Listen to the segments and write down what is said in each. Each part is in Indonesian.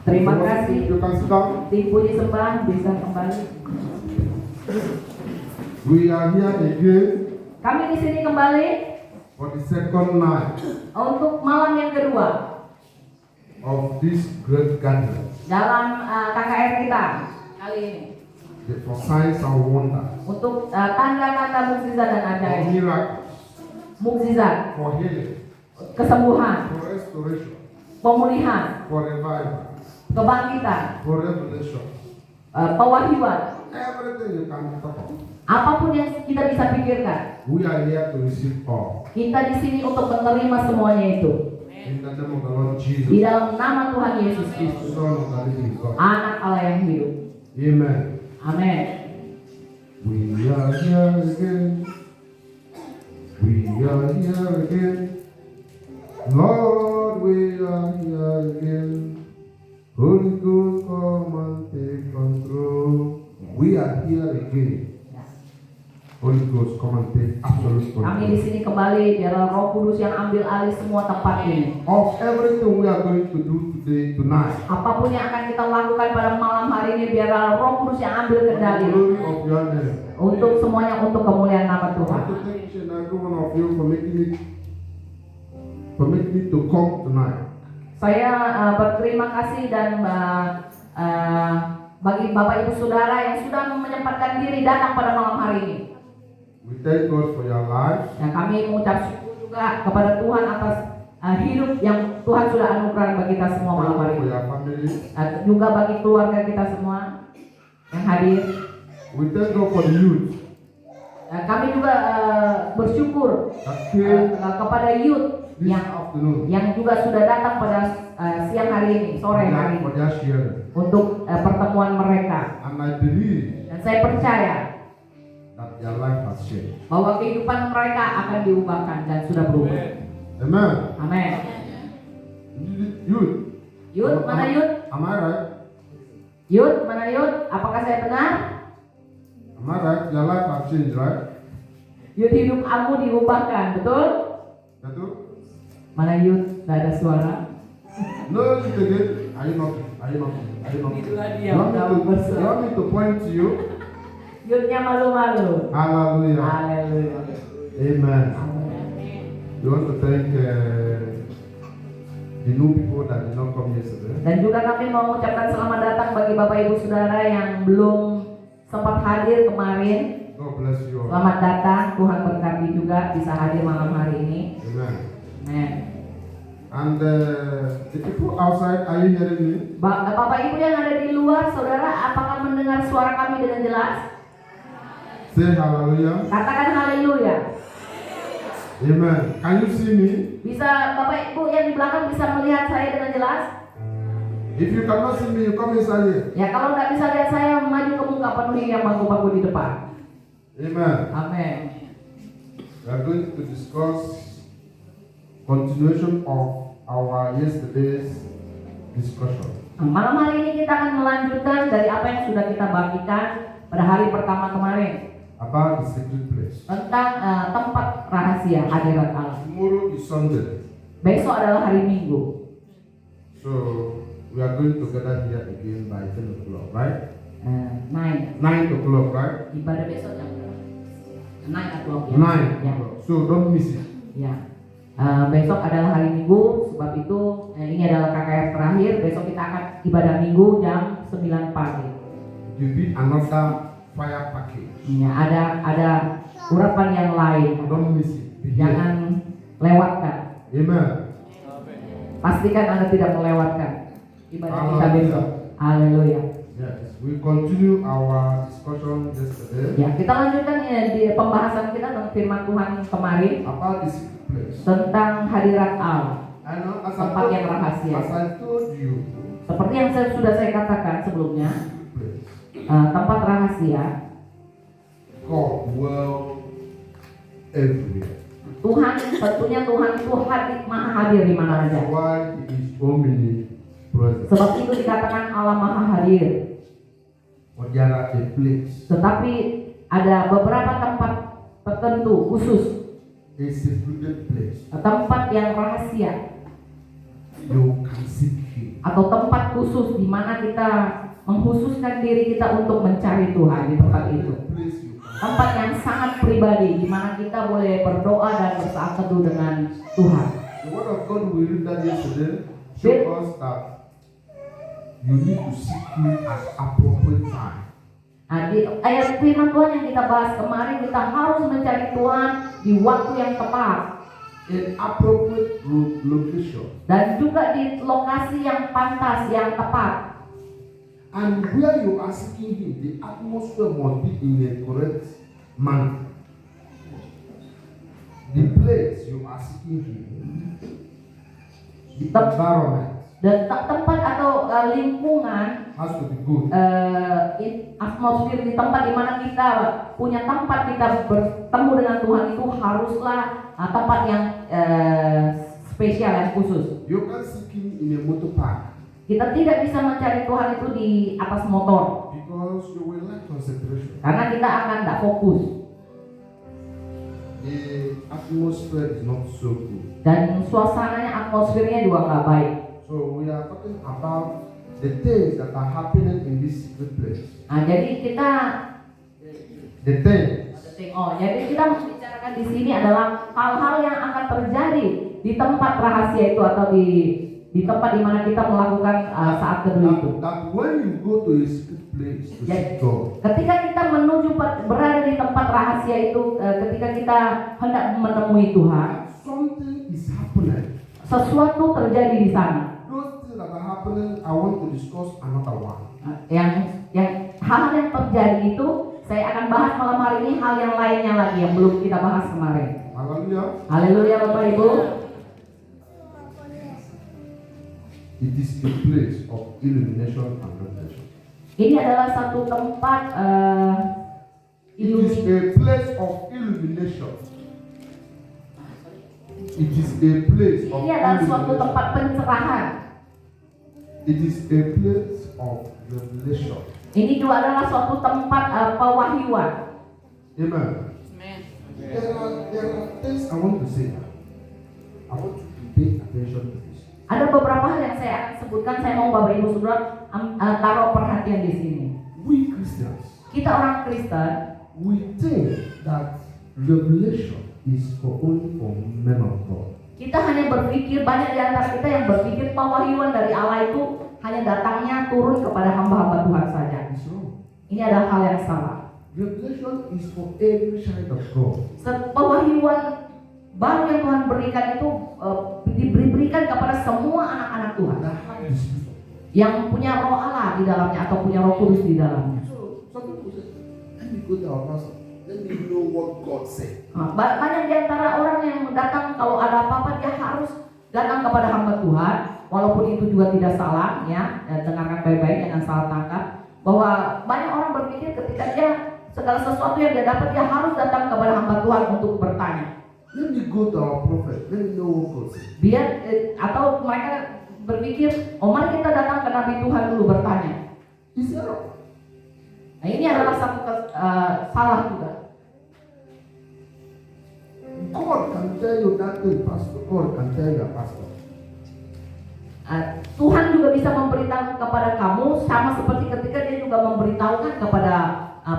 Terima kasih. You can sit down. Tim puji sembah bisa kembali. We are here again Kami di sini kembali for the second night untuk malam yang kedua of this great gathering. dalam KKR kita kali ini. For signs and wonders, Untuk tanda-tanda mukjizat dan for ajaib. miracles, Mukjizat, for healing, kesembuhan, for restoration, pemulihan, for revival, kebangkitan, for revelation. pewahyuan, Everything you can talk of. apapun yang kita bisa pikirkan. We are here to receive all. Kita di sini untuk menerima semuanya itu. In the name of the Lord Di Jesus, dalam nama Tuhan Yesus Kristus, Son of the living God. Anak Allah yang hidup. Amen. Amin. We are here again. We are here again. Lord, we are here again. Holy Ghost, come and take control. We are here again. Holy Ghost, come and take absolute Kami di control sini kembali, biarlah Roh Kudus yang ambil alih semua tempat ini. of everything we are going to do today, tonight. Apapun yang akan kita lakukan pada malam hari ini, biarlah Roh Kudus yang ambil For the kendali. glory of your name. Untuk semuanya, untuk kemuliaan nama I Tuhan. want to thank each and every one of you for making it to come tonight. Saya berterima kasih dan bagi Bapak Ibu Saudara yang sudah menyempatkan diri datang pada malam hari ini. We thank God for your lives. Dan kami mengucap syukur juga kepada Tuhan atas hidup yang Tuhan sudah anugerahkan bagi kita semua malam hari For ini. your family. Juga bagi keluarga kita semua yang hadir. We thank God for the youth Kami juga bersyukur that came kepada youth this afternoon yang juga sudah datang pada siang hari ini, sore hari for ini, their sharing. untuk pertemuan mereka. And I believe Dan saya percaya that their life has changed. bahwa kehidupan mereka akan diubahkan dan sudah berubah. Amen. Amin. Youth. Yud, mana Yud? Am I right? Yud, mana Yud? Apakah saya benar? Am I right? Your life has changed, right? Yud, hidup kamu diubahkan, betul? Betul? Mana Yud? Gak ada suara. No, it again. Are you not? Are you not? Are you not? Itulah dia, You want kamu me bersuara. to point to you? Yudnya malu-malu. Hallelujah. Haleluya. Amen. Amin. We want to thank the new people that did not come yesterday. Dan juga kami mau mengucapkan selamat datang bagi Bapak Ibu Saudara yang belum sempat hadir kemarin. God bless you all. Selamat datang, Tuhan berkati juga bisa hadir malam hari ini. Amen. Amen. And the people outside, are you hearing me? Bapak Ibu yang ada di luar, Saudara, apakah mendengar suara kami dengan jelas? Say hallelujah. Katakan haleluya. Amen. Can you see me? Bisa Bapak Ibu yang di belakang bisa melihat saya dengan jelas? If you cannot see me, you come inside here. Ya, kalau nggak bisa lihat saya, maju ke muka penuhi yang bangku-bangku di depan. Amen. Amin. We are going to discuss continuation of our yesterday's discussion. Malam hari ini kita akan melanjutkan dari apa yang sudah kita bagikan pada hari pertama kemarin About the secret place. tentang tempat rahasia hadirat Allah. Tomorrow is Sunday. Besok adalah hari Minggu. So we are going to gather here again by 10 o'clock, right? 9. 9 o'clock, right? Ibadah besok jam berapa? 9 o'clock. 9 Ya. o'clock. So don't miss it. Ya. Besok adalah hari Minggu, sebab itu ini adalah KKR terakhir. Besok kita akan ibadah Minggu jam 9 pagi. It will be another fire package. Ya, ada urapan yang lain. Don't miss it. Be here. Jangan lewatkan. Amen. Pastikan Anda tidak melewatkan ibadah kita Haleluya. besok. Haleluya. Yes, we continue our discussion yesterday Ya, kita lanjutkan ya di pembahasan kita tentang firman Tuhan kemarin about the secret place. tentang hadirat Allah. I know Tempat yang rahasia. as I told you, Seperti yang sudah saya katakan sebelumnya, secret place. tempat rahasia God will everywhere. Tuhan, tentunya Tuhan itu maha hadir di mana That's saja. why He is omnipresent. Sebab itu dikatakan Allah maha hadir. But there are a place, Tetapi ada beberapa tempat tertentu khusus, a secluded place. tempat yang rahasia. You can seek Him. atau tempat khusus di mana kita mengkhususkan diri kita untuk mencari Tuhan di tempat itu. Place you can. Tempat yang sangat pribadi di mana kita boleh berdoa dan bersaat teduh dengan Tuhan. The word of God we read that yesterday show us that you need to seek Him at appropriate time. Nah, di ayat firman Tuhan yang kita bahas kemarin, kita harus mencari Tuhan di waktu yang tepat In appropriate location. dan juga di lokasi yang pantas, yang tepat. And where you are seeking Him, the atmosphere must be in a correct manner. The place you are seeking Him, the environment Dan tempat atau lingkungan, has to be good. atmosfer di tempat di mana kita punya tempat kita bertemu dengan Tuhan itu haruslah tempat yang spesial, yang khusus. You can seek Him in a motor park Kita tidak bisa mencari Tuhan itu di atas motor because you will lack concentration. karena kita akan tidak fokus The atmosphere is not so good. dan suasananya, atmosfernya juga nggak baik. So we are talking about the things that are happening in this secret place. Nah, jadi kita jadi kita membicarakan di sini adalah hal-hal yang akan terjadi di tempat rahasia itu atau di tempat di mana kita melakukan saat teduh itu. That when you go to a secret place to seek God, Ketika kita berada di tempat rahasia itu, ketika kita hendak menemui Tuhan, something is happening. sesuatu terjadi di sana. Those things that are happening, I want to discuss another one. Yang hal yang terjadi itu saya akan bahas malam hari ini, hal yang lainnya lagi yang belum kita bahas kemarin. Hallelujah. Haleluya Bapak Ibu. It is a place of illumination and revelation. Ini adalah satu tempat It is a place of illumination. It is a place of ini adalah suatu illumination. tempat pencerahan. It is a place of revelation. Ini juga adalah suatu tempat pewahyuan. Amen. There are things I want to say. I want you to pay attention to this. Ada beberapa hal yang saya akan sebutkan. Saya mau Bapak Ibu Saudara taruh perhatian di sini. We Christians, Kita orang Kristen, we think that revelation is only for men of God. kita hanya berpikir, banyak di antara kita yang berpikir pewahyuan dari Allah itu hanya datangnya turun kepada hamba-hamba Tuhan saja. It's wrong. Ini adalah hal yang salah. Revelation is for every child of God. Pewahyuan baru yang Tuhan berikan itu diberikan kepada semua anak-anak Tuhan That have the spirit. yang punya roh Allah di dalamnya atau punya roh kudus di dalamnya. So some people say, let me go to our pastor. Let me know what God said. Banyak di antara orang yang datang kalau ada apa-apa dia harus datang kepada hamba Tuhan, walaupun itu juga tidak salah ya, dengarkan baik-baik, jangan salah tangkap, bahwa banyak orang berpikir ketika dia segala sesuatu yang dia dapat dia harus datang kepada hamba Tuhan untuk bertanya. Let me go to our prophet. Let me know what God said. Biar atau mereka berpikir, oh mari kita datang ke Nabi Tuhan dulu bertanya. Is that wrong? Nah ini adalah satu salah juga. God can tell you that thing, pastor. God can tell you, pastor. Tuhan juga bisa memberitahu kepada kamu sama seperti ketika dia juga memberitahukan kepada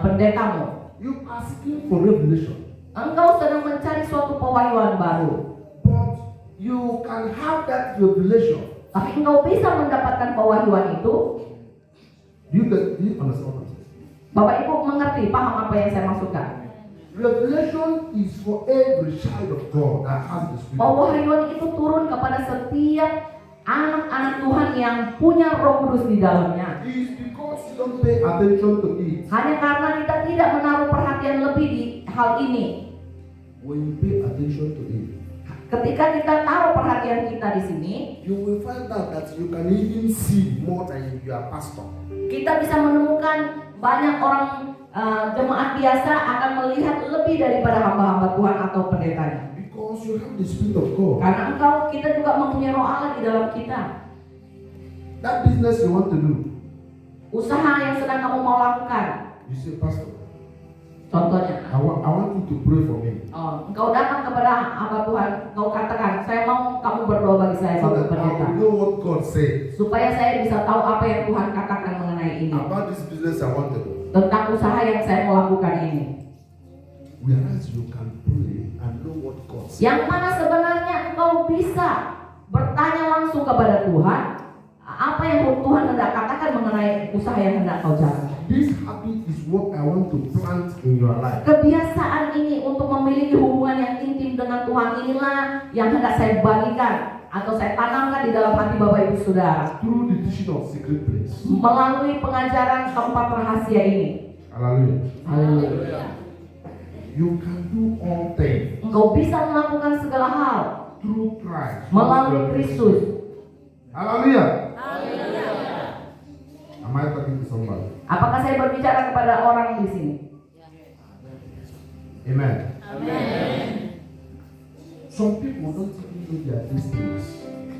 pendetamu. You are seeking for revelation, Engkau sedang mencari suatu pewahyuan baru, but you can have that revelation. tapi engkau bisa mendapatkan pewahyuan itu. Do you understand what I'm saying? Bapak Ibu mengerti, paham apa yang saya maksudkan? Revelation is for every child of God that has the Spirit. Pewahyuan itu turun kepada setiap anak-anak Tuhan yang punya Roh Kudus di dalamnya. It is because you don't pay attention to it. Hanya karena kita tidak menaruh perhatian lebih di hal ini. When you pay attention to it, Ketika kita taruh perhatian kita di sini, you will find out that you can even see more than your pastor. kita bisa menemukan banyak orang jemaat biasa akan melihat lebih daripada hamba-hamba Tuhan atau pendetanya. Because you have the Spirit of God. Karena kita juga mempunyai Roh Allah di dalam kita. That business you want to do, Usaha yang sedang kamu mau lakukan, you say, Pastor, Contohnya, I want you to pray for me. engkau datang kepada hamba Tuhan, engkau katakan, saya mau kamu berdoa bagi saya, So Bapak that I Pendeta, will know what God said. supaya saya bisa tahu apa yang Tuhan katakan mengenai ini, About this business I want to do. tentang usaha yang saya mau lakukan ini. Whereas you can pray and know what God said. Yang mana sebenarnya engkau bisa bertanya langsung kepada Tuhan, apa yang Tuhan hendak katakan mengenai usaha yang hendak kau jalankan. This habit is what I want to plant in your life. Kebiasaan ini untuk memiliki hubungan yang intim dengan Tuhan inilah yang hendak saya bagikan atau saya tanamkan di dalam hati Bapak Ibu Saudara Through the teaching of secret place. melalui pengajaran tempat rahasia ini. Hallelujah. Haleluya. You can do all things Engkau bisa melakukan segala hal through Christ. melalui Kristus. Hallelujah. Am I talking to somebody? Apakah saya berbicara kepada orang di sini? Amen. Some people don't even know their destinies.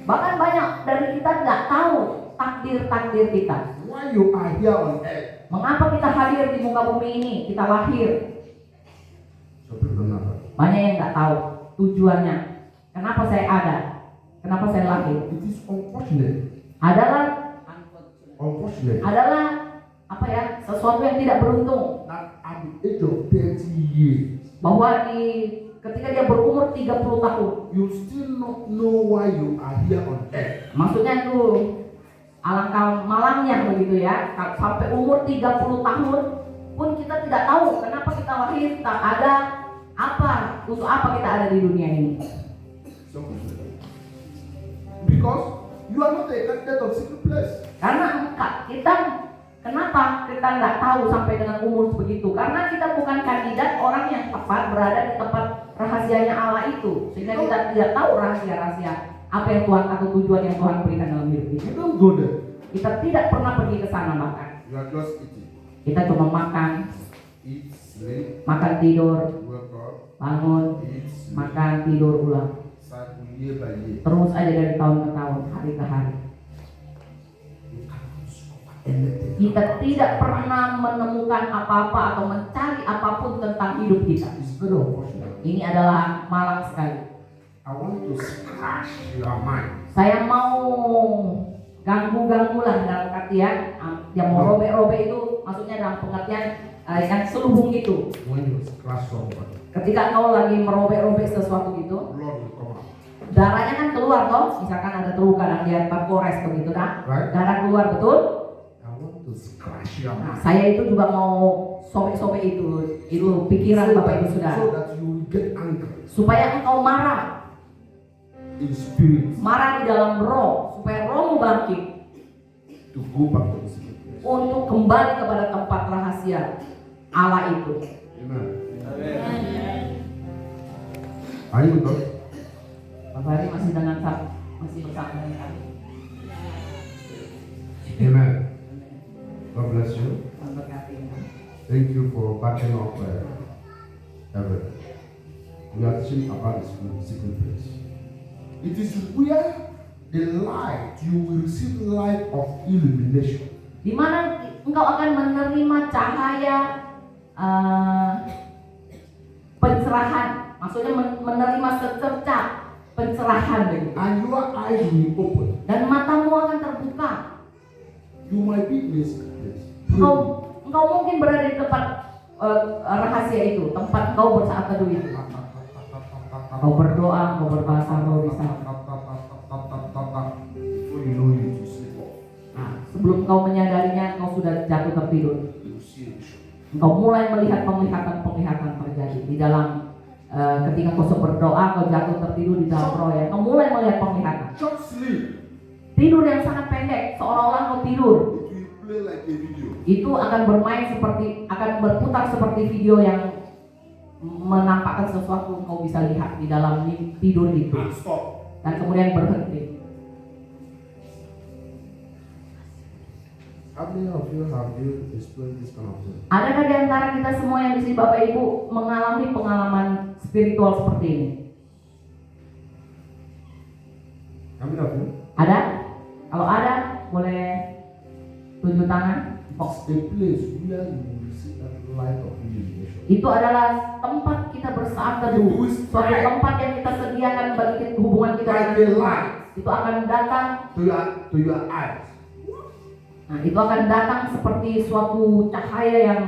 Bahkan banyak dari kita tidak tahu takdir kita. Why you are here on earth? Mengapa kita hadir di muka bumi ini? Kita lahir. Some people don't know that. Banyak yang nggak tahu tujuannya. Kenapa saya ada? Kenapa saya lahir? It is unfortunate. Adalah apa ya? Sesuatu yang tidak beruntung. That at the age of 30 years, Bahwa ketika dia berumur 30 tahun, you still not know why you are here on earth. maksudnya itu alangkah malangnya begitu ya. Sampai umur 30 tahun pun kita tidak tahu kenapa kita lahir, kita ada apa, untuk apa kita ada di dunia ini. Because you are not a candidate of secret place. Karena kenapa kita nggak tahu sampai dengan umur begitu? Karena kita bukan kandidat orang yang tepat berada di tempat rahasianya Allah itu, sehingga kita tidak tahu rahasia-rahasia apa yang Tuhan atau tujuan yang Tuhan berikan dalam hidup kita. You don't go there. Kita tidak pernah pergi ke sana bahkan. You are just eating. Kita cuma makan, Eat, sleep, makan tidur, wake up, bangun, eat, sleep, makan tidur ulang. cycle year by year. Terus aja dari tahun ke tahun, hari ke hari. You cannot discover anything. Kita tidak pernah menemukan apa-apa atau mencari apapun tentang hidup kita. It's very unfortunate. Ini adalah malang sekali. I want to scratch your mind. Saya mau ganggu-ganggu lah dalam artian yang mau robek-robek itu maksudnya dalam pengertian yang selubung itu. When you scratch somebody, Ketika kau lagi merobek-robek sesuatu gitu, blood will come out. darahnya kan keluar toh. Misalkan ada terluka dan dia tergores begitu nah. Right? Darah keluar betul. I want to scratch your Nah, mind. saya itu juga mau sobek-sobek itu pikiran Bapak Ibu Saudara. So that you will get angry Supaya engkau marah in spirit di dalam roh, supaya rohmu bangkit to go back to the secret place. untuk kembali kepada tempat rahasia Allah itu. Amen. Are you with us? Bapak Hari masih bersama dengan kami. Amen. God bless you. Tuhan berkati. Thank you for backing up everything. We are teaching about the secret place. It is where the light, you will receive light of illumination. Di mana engkau akan menerima cahaya pencerahan, maksudnya menerima secerca pencerahan begitu. And your eyes will open. Dan matamu akan terbuka. You might be in a secret place. Engkau mungkin berada di tempat rahasia itu, tempat engkau bersaat teduh itu. Kau berdoa, kau berbahasa roh di sana. Before you know it, you sleep off. Nah, sebelum kau menyadarinya, kau sudah jatuh tertidur. You see a vision. Engkau mulai melihat penglihatan terjadi di dalam ketika kau berdoa, kau jatuh tertidur di dalam roh ya. Kau mulai melihat penglihatan. Short sleep. Tidur yang sangat pendek, seolah-olah kau tidur. It will play like a video. Itu akan berputar seperti video yang menampakkan sesuatu kau bisa lihat di dalam tidur itu. And stop. Dan kemudian berhenti. How many of you have experienced this kind of thing? Adakah di antara kita semua yang di sini Bapak Ibu mengalami pengalaman spiritual seperti ini? How many of you? Ada? Kalau ada, boleh tunjuk tangan. It's a place where you will receive that light of illumination. Itu adalah tempat kita bersaat teduh, suatu tempat yang kita sediakan bagi hubungan kita Like a dengan Tuhan. light Itu akan datang, to your eyes. nah itu akan datang seperti suatu cahaya yang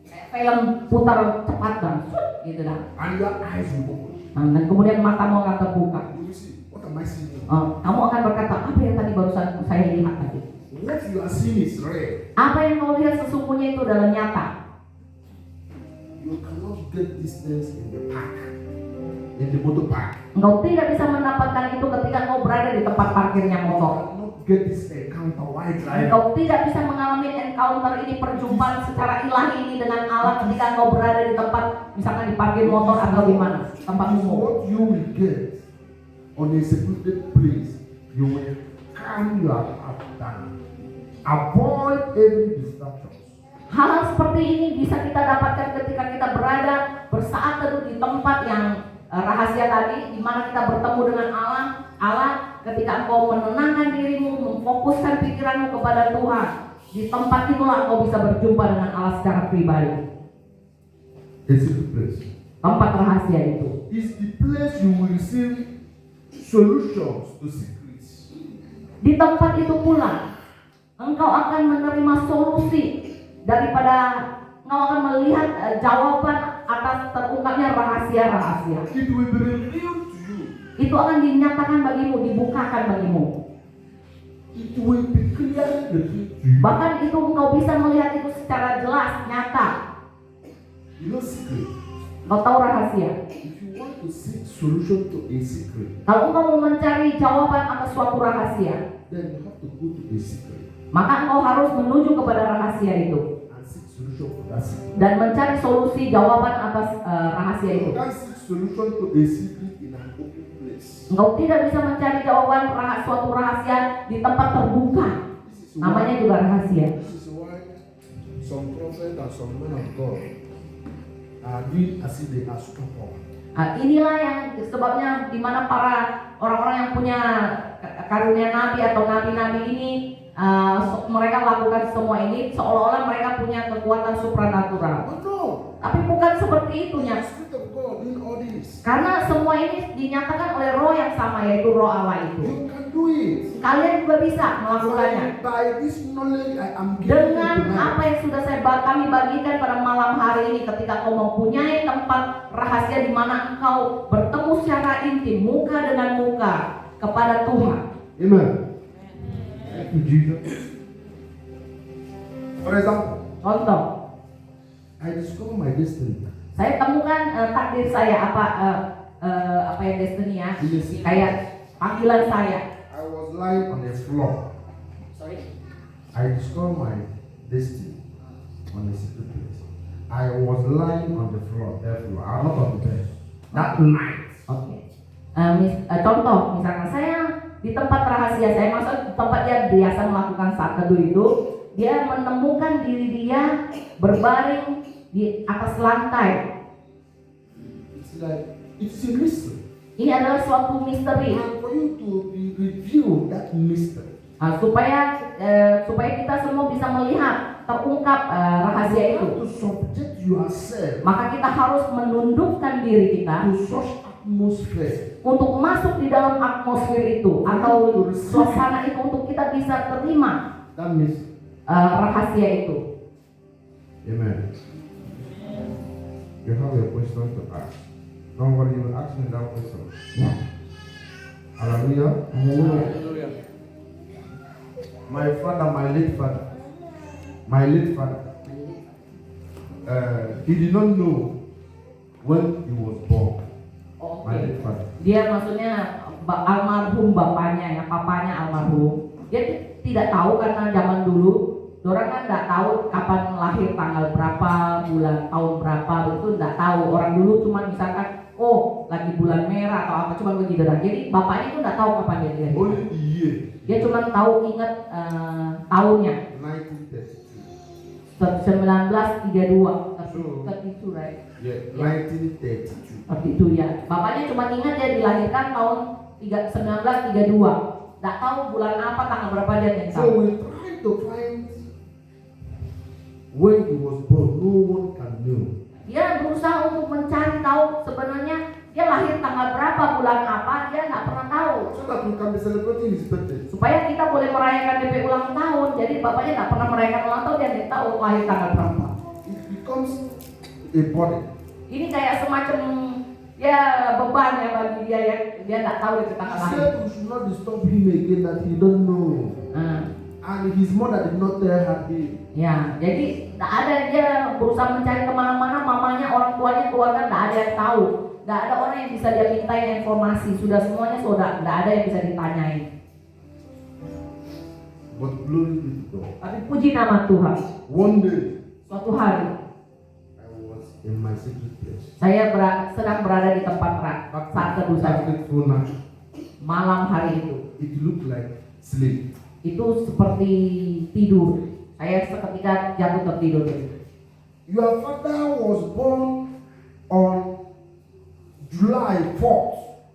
kayak film putar cepat dan gitu dah. And your eyes will open. Nah, dan kemudian matamu akan terbuka. You will see, what am I seeing? Kamu akan berkata, apa yang tadi barusan saya lihat tadi? What you are seeing is real. Apa yang kau lihat sesungguhnya itu adalah nyata. You cannot get these things in the park, in the motor park. Engkau tidak bisa mendapatkan itu ketika engkau berada di tempat parkirnya You motor. cannot get this encounter while driving. Engkau tidak bisa mengalami encounter ini, perjumpaan secara ilahi ini dengan Allah ketika engkau berada di tempat, misalkan di parkir motor atau di mana, tempat This is umum. what you will get on a secluded place. You will calm your heart down. Avoid every distraction. Hal seperti ini bisa kita dapatkan ketika kita berada bersaat teduh di tempat yang rahasia tadi, di mana kita bertemu dengan Allah ketika engkau menenangkan dirimu, memfokuskan pikiranmu kepada Tuhan. Di tempat itulah engkau bisa berjumpa dengan Allah secara pribadi. A secret place Tempat rahasia itu is the place you will receive solutions to secrets. di tempat itu pula engkau akan menerima solusi daripada engkau akan melihat jawaban atas terungkapnya rahasia-rahasia. It will be revealed to you. Itu akan dinyatakan bagimu, dibukakan bagimu. It will be clearly revealed to you. Bahkan itu engkau bisa melihat itu secara jelas, nyata. You know secret. Engkau tahu rahasia. If you want to seek solution to a secret, Kalau engkau mau mencari jawaban atas suatu rahasia, then you have to go to a secret maka engkau harus menuju kepada rahasia itu and seek solution for that secret. dan mencari solusi jawaban atas rahasia itu. You can't seek solution to a secret in an open place. Engkau tidak bisa mencari jawaban suatu rahasia di tempat terbuka. This is Namanya why, juga rahasia. this is why some prophets and some men of God are doing as if they are super power. Inilah yang sebabnya di mana para orang-orang yang punya karunia nabi atau nabi-nabi ini mereka lakukan semua ini seolah-olah mereka punya kekuatan supranatural. But no, Tapi bukan seperti itunya. the Spirit of God doing all this. Karena semua ini dinyatakan oleh roh yang sama, yaitu roh Allah itu. You can do it. Kalian juga bisa melakukannya. By this knowledge I am giving you Dengan tonight. apa yang sudah kami bagikan pada malam hari ini, ketika kau mempunyai tempat rahasia di mana engkau bertemu secara intim, muka dengan muka kepada Tuhan. Amen. Thank you, Jesus. For example, Contoh, I discover my destiny. saya temukan takdir saya apa yang destiny ya, kayak panggilan saya. I was lying on the floor. Sorry. I discover my destiny on the secret place. I was lying on the floor, therefore I'm not on the bed. That night. Oke. Contoh, misalkan saya di tempat rahasia saya, maksud tempat dia biasa melakukan saat teduh itu, dia menemukan diri dia berbaring di atas lantai. It's like it's a mystery. Ini adalah suatu misteri. And for you to be revealed that mystery, Supaya kita semua bisa melihat terungkap rahasia you itu. have to subject yourself Maka kita harus menundukkan diri kita to such atmosphere. untuk masuk di dalam atmosfer itu atau suasana itu untuk kita bisa terima That mystery. rahasia itu. Amen. You have a question to ask. Don't worry, you will ask me that question. Hallelujah. Haleluya. My father, my late father, he did not know when he was born. Oke. My late father. Dia maksudnya almarhum bapaknya ya, papanya almarhum. Dia tidak tahu karena zaman dulu orang kan nggak tahu kapan lahir, tanggal berapa, bulan, tahun berapa, itu nggak tahu. Orang dulu cuma misalkan, oh lagi bulan merah atau apa, cuma begitu. Jadi bapaknya itu nggak tahu kapan dia lahir. Only the year Dia cuma tahu ingat tahunnya 1932. 1932. Itu right? Yeah, 1932. Seperti itu ya. Bapaknya cuma ingat dia dilahirkan tahun 1932. Nggak tahu bulan apa, tanggal berapa dia nggak So tahu. we try to find when he was born, no one can know. Dia berusaha untuk mencari tahu sebenarnya dia lahir tanggal berapa, bulan apa, dia nggak pernah tahu. So that we can be celebrating his birthday. Supaya kita boleh merayakan DP ulang tahun. Jadi bapaknya nggak pernah merayakan ulang tahun, dia nggak tahu lahir tanggal berapa. It becomes a burden. Ini kayak semacam ya beban ya bagi dia ya, dia nggak tahu itu He tanggal lahir. said we should not disturb him again, that he don't know. And his mother did not tell her him. Ya, jadi nggak ada, dia berusaha mencari kemana-mana, mamanya, orang tuanya, keluarga nggak ada yang tahu, nggak ada orang yang bisa dia mintain informasi, sudah semuanya sudah nggak ada yang bisa ditanyain. But glory be to God. Tapi puji nama Tuhan, One day, suatu hari I was in my secret place. saya sedang berada di tempat saat teduh saya. Fateful night. Malam hari itu, It looked like sleep. itu seperti tidur. Saya seketika jatuh tertidur. Your father was born on July 4th,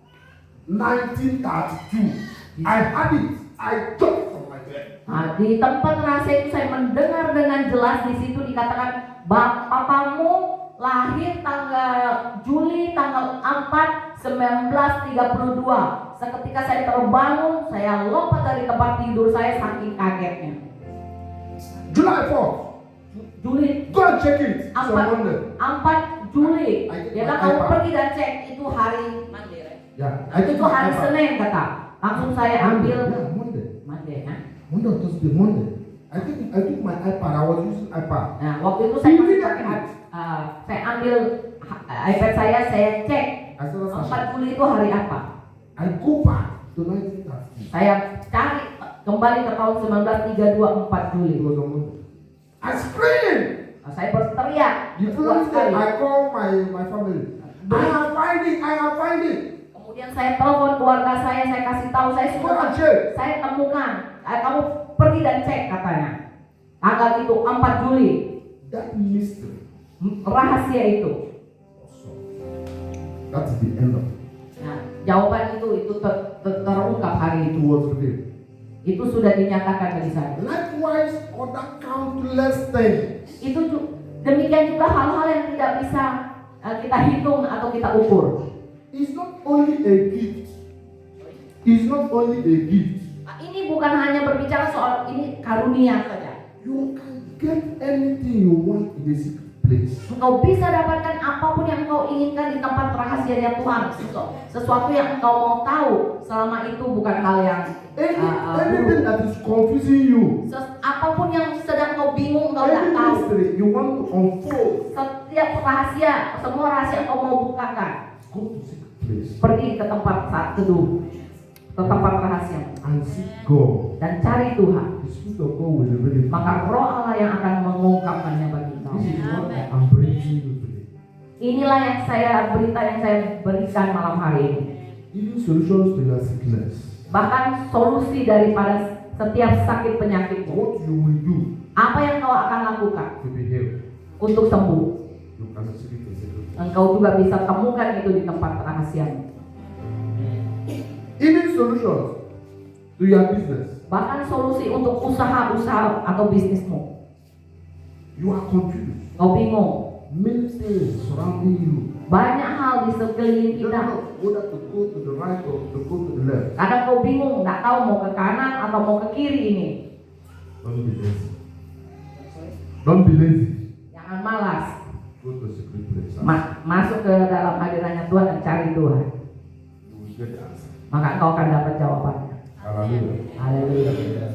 1932. I had it. I jumped from my bed. Nah, di tempat rahasia itu saya mendengar dengan jelas di situ dikatakan papamu lahir tanggal Juli tanggal 4 1932. Seketika saya terbangun, saya lompat dari tempat tidur saya saking kagetnya. July 4th. Juli Go and check it. It's on 4 Monday. Juli. I Dia get bilang my kamu iPad. pergi dan cek itu hari Yeah. I itu took my hari iPad. Senin kata. Langsung saya ambil Yeah, Monday. Monday, ya. Monday or Thursday, Monday. I took my iPad. I was using iPad. Nah, waktu itu saya masih pakai saya ambil iPad saya cek I said, 4 Juli itu hari apa. I go back to 1930. Saya cari kembali ke tahun 1932 4 Juli. It was on Monday. I screamed. Nah, saya berteriak The kuat following day, sekali. I call my family. I have find it. I have find it. Kemudian saya telepon keluarga saya kasih tahu saya Go sudah and check. saya temukan. Kamu pergi dan cek katanya. Tanggal itu 4 Juli. That mystery. Rahasia itu. That is the end of it. Nah, jawaban itu terungkap hari It itu. was revealed. Itu sudah dinyatakan bagi saya. Likewise, other countless things. Demikian juga hal-hal yang tidak bisa kita hitung atau kita ukur. It's not only a gift. It's not only a gift. Nah, ini bukan hanya berbicara soal ini karunia saja. You can get anything you want in a secret place. Engkau bisa dapatkan apapun yang engkau inginkan di tempat rahasianya Tuhan. Sesuatu yang engkau mau tahu selama itu bukan hal yang Anything that is confusing you. apapun yang sedang engkau bingung engkau tidak Any tahu. mystery you want to unfold. Setiap rahasia, semua rahasia engkau mau bukakan. Go to secret place Pergi ke tempat saat teduh, ke tempat rahasia and seek God. dan cari Tuhan. The Spirit of God will reveal it. Maka Roh Allah yang akan mengungkapkannya bagi engkau. This is what I'm bringing you today. Inilah yang saya berikan malam hari ini. Giving solutions to your sickness. Bahkan solusi daripada setiap sakit penyakitmu. What you will do Apa yang kau akan lakukan to be healed. untuk sembuh? You can seek it in secret place. Engkau juga bisa temukan itu di tempat rahasia. Even solutions to your business. Bahkan solusi untuk usaha-usaha atau bisnismu. You are confused. Kau bingung. Many things surrounding you. Banyak hal di sekeliling You don't kita. know whether to go to the right or to go to the left. Kadang kau bingung, nggak tahu mau ke kanan atau mau ke kiri ini. Don't be lazy. Don't be lazy. Jangan malas. Go to secret place. Masuk ke dalam hadirannya Tuhan dan cari Tuhan. You will get the answer. Maka kau akan dapat jawabannya. Hallelujah. Haleluya.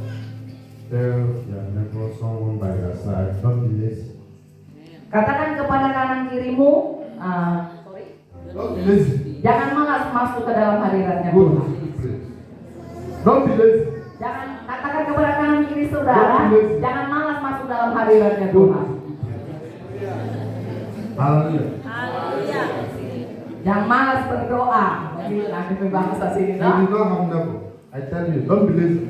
Tell your neighbor, someone by your side, don't be lazy. Katakan kepada kanan kirimu, Don't be lazy. jangan malas masuk ke dalam hadiratnya Go to Tuhan. secret place. Don't be lazy. Jangan katakan kepada kanan kiri saudara, jangan malas masuk dalam hadiratnya Go to Tuhan. secret place. Hallelujah. Jangan malas berdoa. Jadi nanti bangsa sini, You no? do not have neighbor. I tell you, don't be lazy.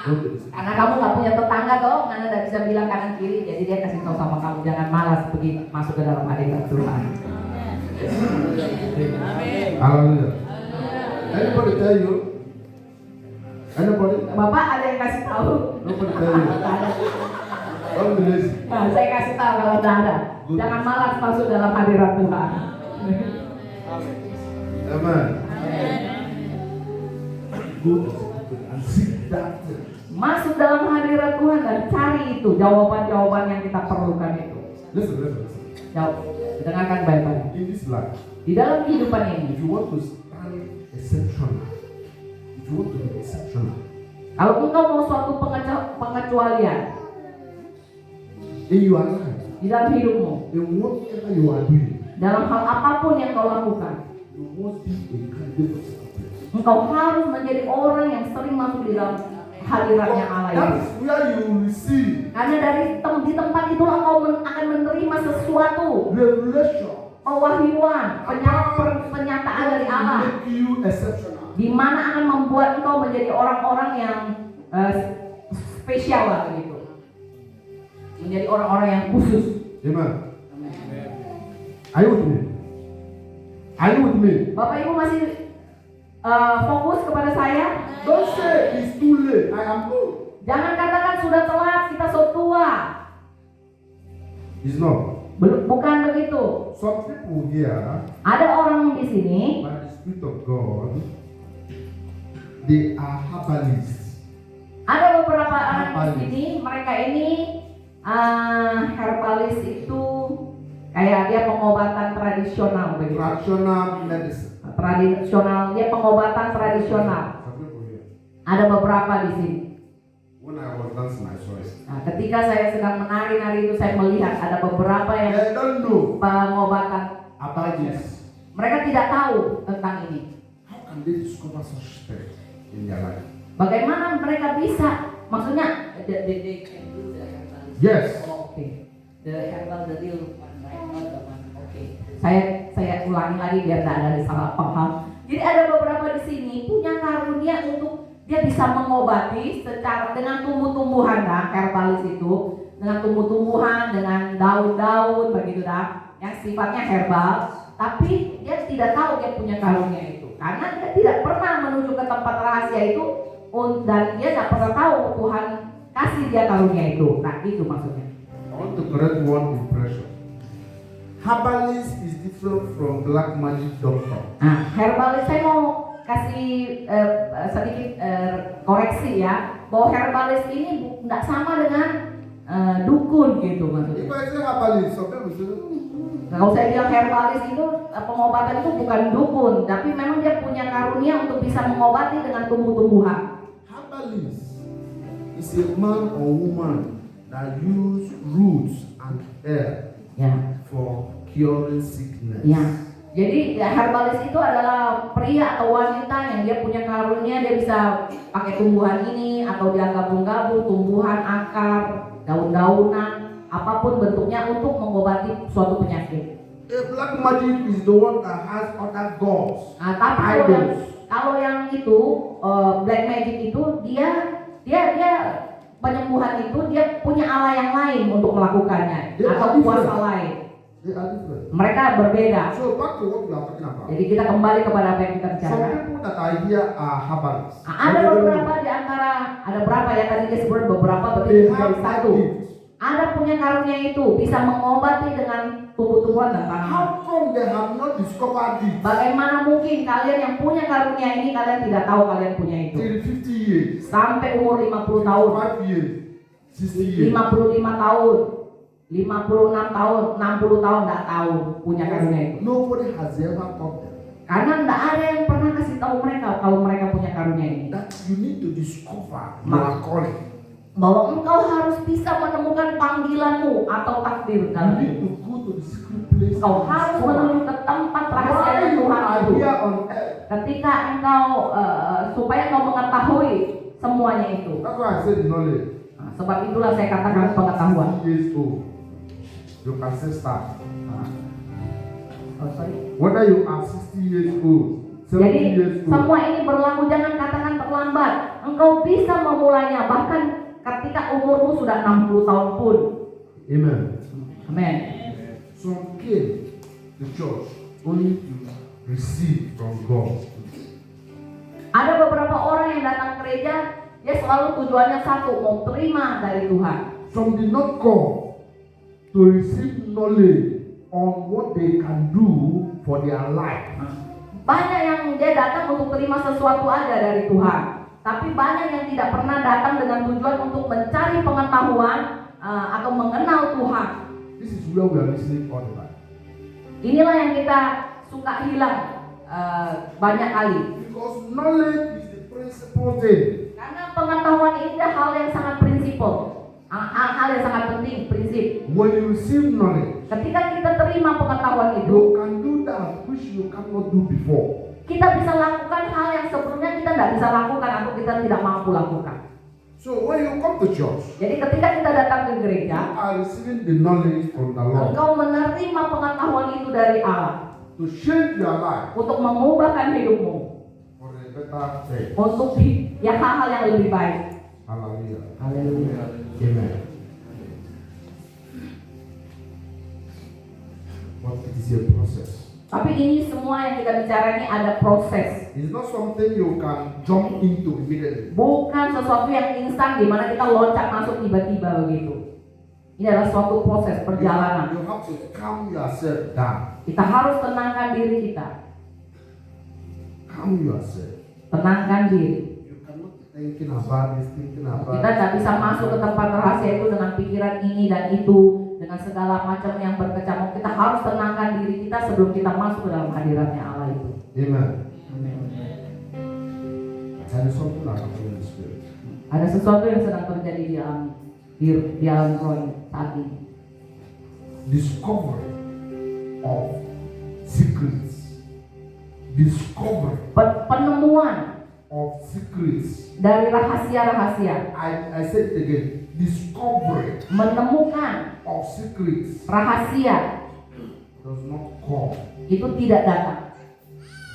Go to the secret. Karena kamu nggak punya tetangga toh, karena nggak bisa bilang kanan kiri, jadi dia kasih tahu sama kamu jangan malas pergi masuk ke dalam hadirat Tuhan. Hallelujah. Anybody tell you? Anybody? Bapak ada yang kasih tahu? Nobody tell you. Don't be lazy. Nah, saya kasih tahu kalau tidak ada. Jangan malas masuk dalam hadirat Tuhan. Amen. Go to secret and seek that thing. Masuk dalam hadirat Tuhan dan cari itu jawaban-jawaban yang kita perlukan itu. Listen. Jawab, dengarkan baik-baik. In this life, Di dalam kehidupan if ini, you want to stand exceptional, if you want to be exceptional kalau engkau mau suatu pengecualian in your life, di dalam hidupmu, in whatever you are doing, dalam hal apapun yang kau lakukan, you must be a candidate for salvation. engkau harus menjadi orang yang sering masuk di dalam hadiratnya Allah itu. That's where you will receive Karena di tempat itulah engkau akan menerima sesuatu, revelation. pewahyuan, penyataan dari Allah, Make you exceptional. di mana akan membuat engkau menjadi orang-orang yang spesial lah begitu, menjadi orang-orang yang khusus. Amen. Are you with me? Are you with me? Bapak Ibu masih fokus kepada saya? Don't say it's too late. I am old. Jangan katakan sudah telat, kita sudah tua. It's not. Bukan begitu. Some people here, Ada orang di sini, by the Spirit of God, they are herbalists. ada beberapa orang di sini, mereka ini herbalis itu kayak dia pengobatan tradisional begitu. Traditional medicine. Tradisional, dia pengobatan tradisional. Some people here. Ada beberapa di sini. When I was dancing, I saw it. Nah, ketika saya sedang menari-nari itu saya melihat ada beberapa yang They don't know pengobatan. about this. Mereka tidak tahu tentang ini. How can they discover such spirit in their life? Bagaimana mereka bisa? Maksudnya they can do the herbal. Yes. Oh, oke. The herbal, the real one, right? Not the one. Oke. Saya ulangi lagi biar tidak ada salah paham. Jadi ada beberapa di sini punya karunia untuk dia bisa mengobati secara dengan tumbuh-tumbuhan, dah herbalis itu dengan tumbuh-tumbuhan, dengan daun-daun begitu dah, yang sifatnya herbal. Tapi dia tidak tahu dia punya karunia itu karena dia tidak pernah menuju ke tempat rahasia itu dan dia tidak pernah tahu Tuhan kasih dia karunia itu. Nah itu maksudnya. I want to correct one impression. Herbalist is different from black magic doctor. Nah herbalis saya mau kasih sedikit koreksi ya, bahwa herbalis ini tidak sama dengan dukun gitu maksudnya. If I say herbalist, some people say, Kalau saya bilang herbalis itu pengobatan itu bukan dukun, tapi memang dia punya karunia untuk bisa mengobati dengan tumbuh-tumbuhan. herbalist is a man or woman that use roots and hair Ya, for curing sickness. ya. Jadi ya, herbalis itu adalah pria atau wanita yang dia punya karunia, dia bisa pakai tumbuhan ini atau dia gabung-gabung tumbuhan, akar, daun-daunan, apapun bentuknya untuk mengobati suatu penyakit. A black magic is the one that has other gods. Nah, tapi kalau yang itu black magic itu dia penyembuhan itu dia punya Allah yang lain untuk melakukannya atau kuasa lain. They are different. Mereka berbeda. So back to what we are talking about. Jadi kita kembali kepada apa yang kita Some bicara. people that are here are herbalists. Nah, ada beberapa di antara ada berapa ya tadi dia sebut beberapa They berarti have dari satu. that gift. Ada punya karunia itu bisa mengobati dengan tumbuh-tumbuhan dan tanaman. How come they have not discovered it Bagaimana mungkin kalian yang punya karunia ini kalian tidak tahu kalian punya itu? till 50 years, Sampai umur 50 tahun, 5 years, 60 years? 55 tahun, 56 tahun, 60 tahun tidak tahu punya karunia itu. Nobody has ever taught them Karena tidak ada yang pernah kasih tahu mereka kalau mereka punya karunia ini. that you need to discover your calling. Bahwa engkau harus bisa menemukan panggilanmu atau takdir You dalam need hidup. to go to the secret place. Engkau and harus discover menuju ke tempat rahasia why you Tuhan are itu. here on earth. Ketika engkau supaya engkau mengetahui semuanya itu. That's why I said the knowledge. Nah, sebab itulah saya katakan pengetahuan. 60 years old, you can still start. Oh, sorry. Whether you are 60 years old, 70 Jadi years old, semua ini berlaku, jangan katakan terlambat. Engkau bisa memulainya bahkan ketika umurmu sudah 60 tahun pun. amen. Amin. Some came to church only to receive from God. Ada beberapa orang yang datang ke gereja, dia selalu tujuannya satu, mau terima dari Tuhan. Some did not come to receive knowledge on what they can do for their life. Banyak yang dia datang untuk terima sesuatu aja dari Tuhan, tapi banyak yang tidak pernah datang dengan tujuan untuk mencari pengetahuan atau mengenal Tuhan. This is where we are listening all the time. Inilah yang kita suka hilang banyak kali. Because knowledge is the principal thing. Karena pengetahuan ini hal yang sangat prinsipal, hal yang sangat penting, prinsip. When you receive knowledge, Ketika kita terima pengetahuan itu, you can do that which you cannot do before. kita bisa lakukan hal yang sebelumnya kita tidak bisa lakukan atau kita tidak mampu lakukan. So when you come to church, Jadi ketika kita datang ke you gereja, are receiving the knowledge from the Lord engkau menerima pengetahuan itu dari Allah to change your life untuk mengubahkan hidupmu, for a better day. untuk ya hal-hal yang lebih baik. Hallelujah. Haleluya. Amen. But it is a process. Tapi ini semua yang kita bicara ini ada proses. It's not something you can jump into immediately. Bukan sesuatu yang instan di mana kita loncat masuk tiba-tiba begitu. Ini adalah suatu proses perjalanan. You have to calm yourself down. Kita harus tenangkan diri kita. Calm yourself. Tenangkan diri. You cannot be thinking about this, thinking about Kita tidak bisa masuk ke tempat rahasia itu dengan pikiran ini dan itu, dengan segala macam yang berkecamuk. Kita harus tenangkan diri kita sebelum kita masuk ke dalam hadiratnya Allah itu. Amen. Amin. There is something that happens in the spirit. Ada sesuatu yang sedang terjadi di alam roh saat ini. Discovery of secrets. Discovery Penemuan of secrets. dari rahasia-rahasia. I said it again. Discovery Menemukan of secrets rahasia does not come itu tidak datang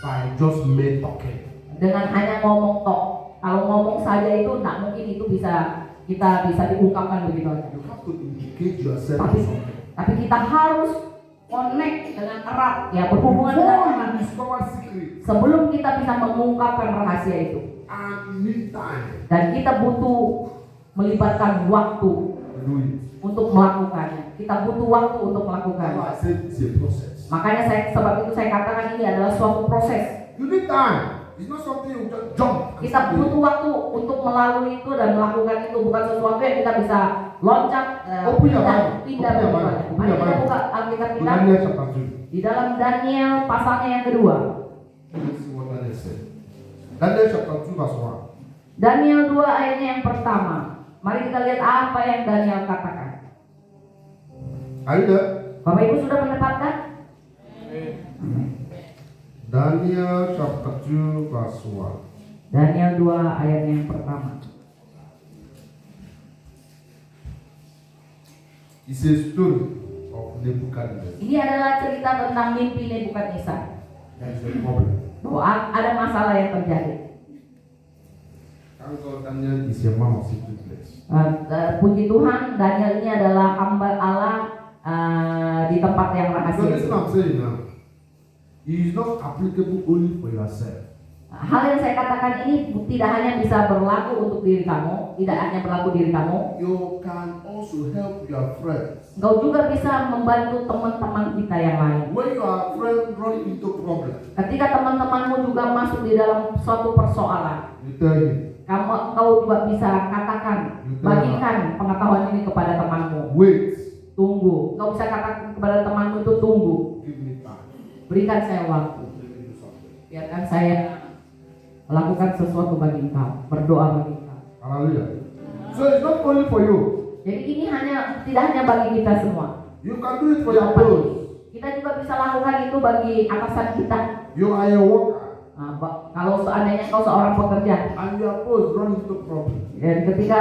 by just mere talking. dengan hanya ngomong tok. Kalau ngomong saja itu tidak mungkin itu bisa diungkapkan begitu aja. You have to indicate yourself Tapi, to something. tapi kita harus connect dengan erat, ya berhubungan dengan Before erat. you discover secrets, Sebelum kita bisa mengungkapkan rahasia itu, and you need time dan kita butuh melibatkan waktu to do it. untuk melakukannya. Kita butuh waktu untuk That's melakukannya. why I said it's a process. Makanya sebab itu saya katakan ini adalah suatu proses. You need time. It's not something you just jump. and Kita start doing. butuh waktu untuk melalui itu dan melakukan itu, bukan sesuatu yang kita bisa loncat Open your Bible. pindah Open your begitu Bible. aja. Open Mari your kita Bible. buka Alkitab To kita Daniel chapter 2. di dalam Daniel pasalnya yang kedua. Let's see what Daniel said. Daniel chapter 2 verse 1. Daniel 2 ayatnya yang pertama. Mari kita lihat apa yang Daniel katakan. Are you there? Bapak Ibu sudah mendapatkan? Daniel chapter 2 verse 1. Daniel 2 ayatnya yang pertama. It's a story of Nebuchadnezzar. Ini adalah cerita tentang mimpi Nebukadnezar. There is a problem. Bahwa ada masalah yang terjadi. Thank God Daniel is a man of secret place. Puji Tuhan, Daniel ini adalah hamba Allah di tempat yang So rahasia. listen I'm saying now. It is not applicable only for yourself. Hal yang saya katakan ini tidak hanya bisa berlaku untuk diri kamu, tidak hanya berlaku diri kamu. You can also help your friends. Engkau juga bisa membantu teman-teman kita yang lain. When your friend run into problem, Ketika teman-temanmu juga masuk di dalam suatu persoalan, you tell him, engkau juga bisa katakan, bagikan pengetahuan ini kepada temanmu. wait, Tunggu. Engkau bisa katakan kepada temanmu itu tunggu. give me time. Berikan saya waktu. Let me do something. Biarkan saya melakukan sesuatu bagi engkau, berdoa bagi engkau. Hallelujah. So it's not only for you. Jadi ini tidak hanya bagi kita semua. You can do it for your boss. Kita juga bisa lakukan itu bagi atasan kita. You are a worker Kalau seandainya kau seorang pekerja and your boss run into problem dan ketika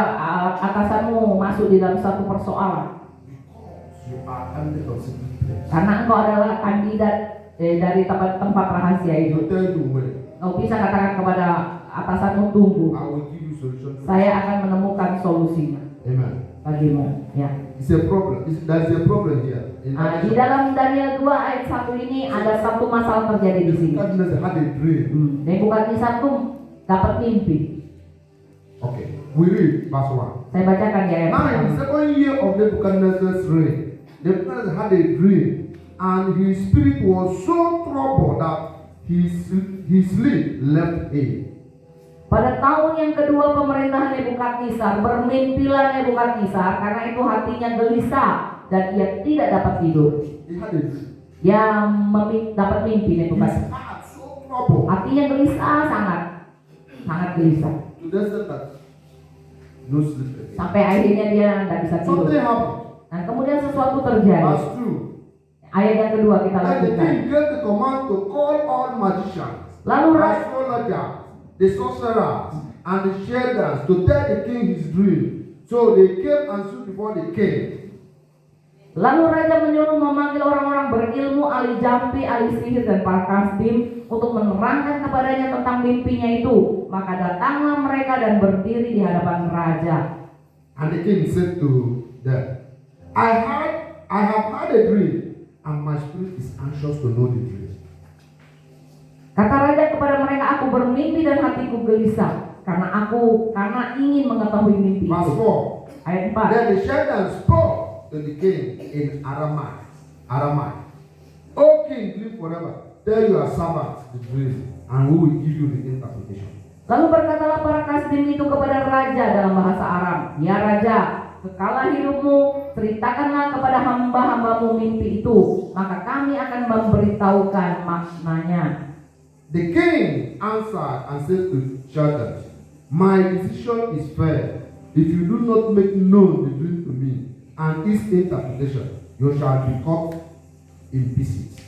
atasanmu masuk di dalam satu persoalan, because you are candidate of secret place. karena engkau adalah kandidat dari tempat rahasia itu, You tell him wait. kau bisa katakan kepada atasanmu tunggu. I will give you solution. Saya akan menemukan solusinya Amen. bagimu. Ya. It's a problem. There is a problem here. Di dalam Daniel 2 ayat 1 ini ada satu masalah terjadi di sini. Nebuchadnezzar had a dream. Nebukadnezar tuh dapat mimpi. Okay. We read verse 1. Saya bacakan di ayat Now in the 1. second year of Nebuchadnezzar's reign, Nebuchadnezzar had a dream, and his spirit was so troubled that his sleep left him. Pada tahun yang kedua pemerintahan Nebukadnezar, bermimpilah Nebukadnezar karena itu hatinya gelisah dan ia tidak dapat tidur. He had a dream. Dia dapat mimpi His Nebukadnezar. heart so troubled Hatinya gelisah, sangat gelisah. to the extent that no sleep again. Sampai akhirnya dia tidak bisa tidur. Something happened. Dan kemudian sesuatu terjadi. Verse 2. Ayat yang kedua kita Then the lanjutkan. king gave the command to call all magicians, Lalu astrologers, the sorcerers, and the shaders to tell the king his dream. So they came and stood before the king. Lalu raja menyuruh memanggil orang-orang berilmu, ahli jampi, ahli sihir, dan para kasdim untuk menerangkan kepadanya tentang mimpinya itu. Maka datanglah mereka dan berdiri di hadapan raja. And the king said to them, I have had a dream, and my spirit is anxious to know the dream. Kata raja kepada mereka, aku bermimpi dan hatiku gelisah karena ingin mengetahui mimpi Verse itu. 4. Ayat 4. Then the shaders spoke to the king in Aramaic. O king, live forever. Tell your servants the dream, and we will give you the interpretation. Lalu berkatalah para kasdim itu kepada raja dalam bahasa Aram, ya raja, kekalah hidupmu, ceritakanlah kepada hamba-hambamu mimpi itu, maka kami akan memberitahukan maknanya. The king answered and said to Shadrach, my decision is fair. If you do not make known the dream to me and its interpretation, you shall be cut in pieces,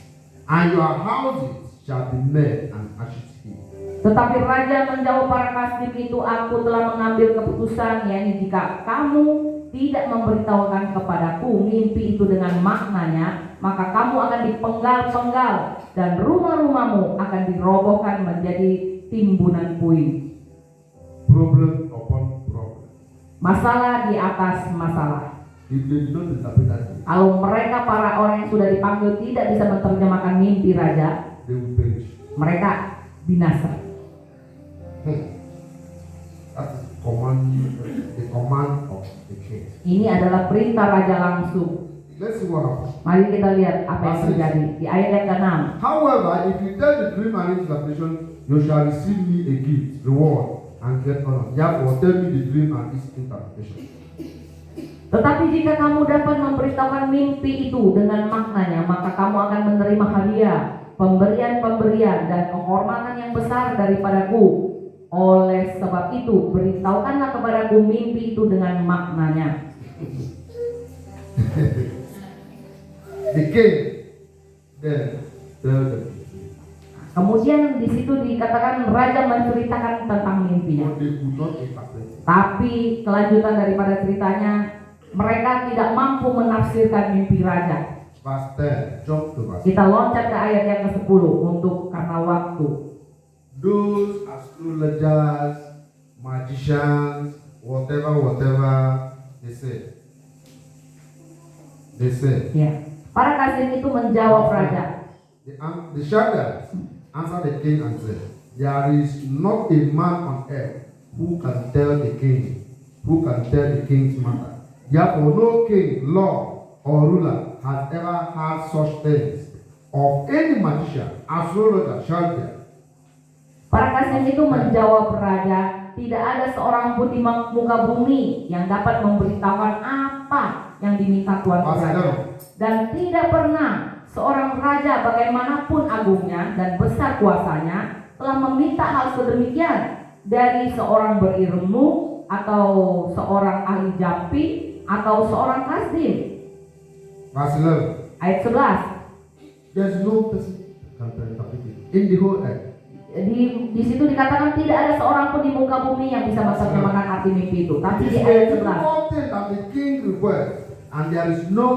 and your houses shall be made an ashes heap. Tetapi raja menjawab para kasdim itu, aku telah mengambil keputusan, yakni jika kamu tidak memberitahukan kepadaku mimpi itu dengan maknanya, maka kamu akan dipenggal-penggal dan rumah-rumahmu akan dirobohkan menjadi timbunan puing. Problem upon problem. Masalah di atas masalah. If they did not interpret that, Kalau mereka para orang yang sudah dipanggil tidak bisa menerjemahkan mimpi raja, they will perish. mereka binasa. That's the command of the king. Ini adalah perintah raja langsung. Let's see what happens. Mari kita lihat apa yang terjadi di ayat yang ke-6. However, if you tell the dream and its interpretation, you shall receive me a gift, reward, and get honor. Therefore, tell me the dream and its interpretation. Tetapi jika kamu dapat memberitahukan mimpi itu dengan maknanya, maka kamu akan menerima hadiah, pemberian-pemberian, dan kehormatan yang besar daripadaku. Oleh sebab itu, beritahukanlah kepadaku mimpi itu dengan maknanya. The king then tell them, Kemudian di situ dikatakan raja menceritakan tentang mimpinya. but they could not interpret. Tapi kelanjutan daripada ceritanya, mereka tidak mampu menafsirkan mimpi raja. Verse 10, jump to verse. Kita loncat ke ayat yang ke-10 untuk karena waktu. Those astrologers, magicians, whatever they say. Ya. Para kasdim itu menjawab raja. The shadows answered the king and said, there is not a man on earth who can tell the king's matter. Therefore, no king, lord, or ruler has ever heard such things of any magician, astrologer, charlatan. Para kasdim itu menjawab raja, tidak ada seorang pun di muka bumi yang dapat memberitahukan apa yang diminta Tuhan raja. Dan tidak pernah seorang raja bagaimanapun agungnya dan besar kuasanya telah meminta hal sedemikian dari seorang berilmu atau seorang ahli jampi atau seorang kasdim. Verse 11. Ayat 11. There's no person can interpret it in the whole earth. Di situ dikatakan tidak ada seorang pun di muka bumi yang bisa menerjemahkan arti mimpi itu. Tapi di It's ayat a 11. difficult thing that the king requests, and there is no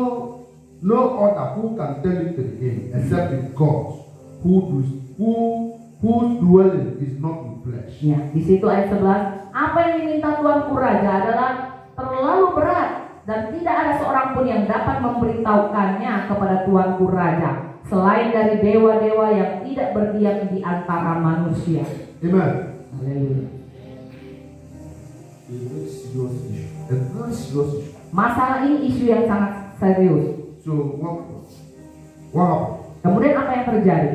other who can tell it to the king except the God whose dwelling is not in flesh. Ya, di situ ayat 11, apa yang diminta Tuanku Raja adalah terlalu berat dan tidak ada seorang pun yang dapat memberitahukannya kepada Tuanku Raja selain dari dewa-dewa yang tidak berdiam di antara manusia. Amen. Haleluya. A very serious issue. Masalah ini isu yang sangat serius. So what happened? Kemudian apa yang terjadi?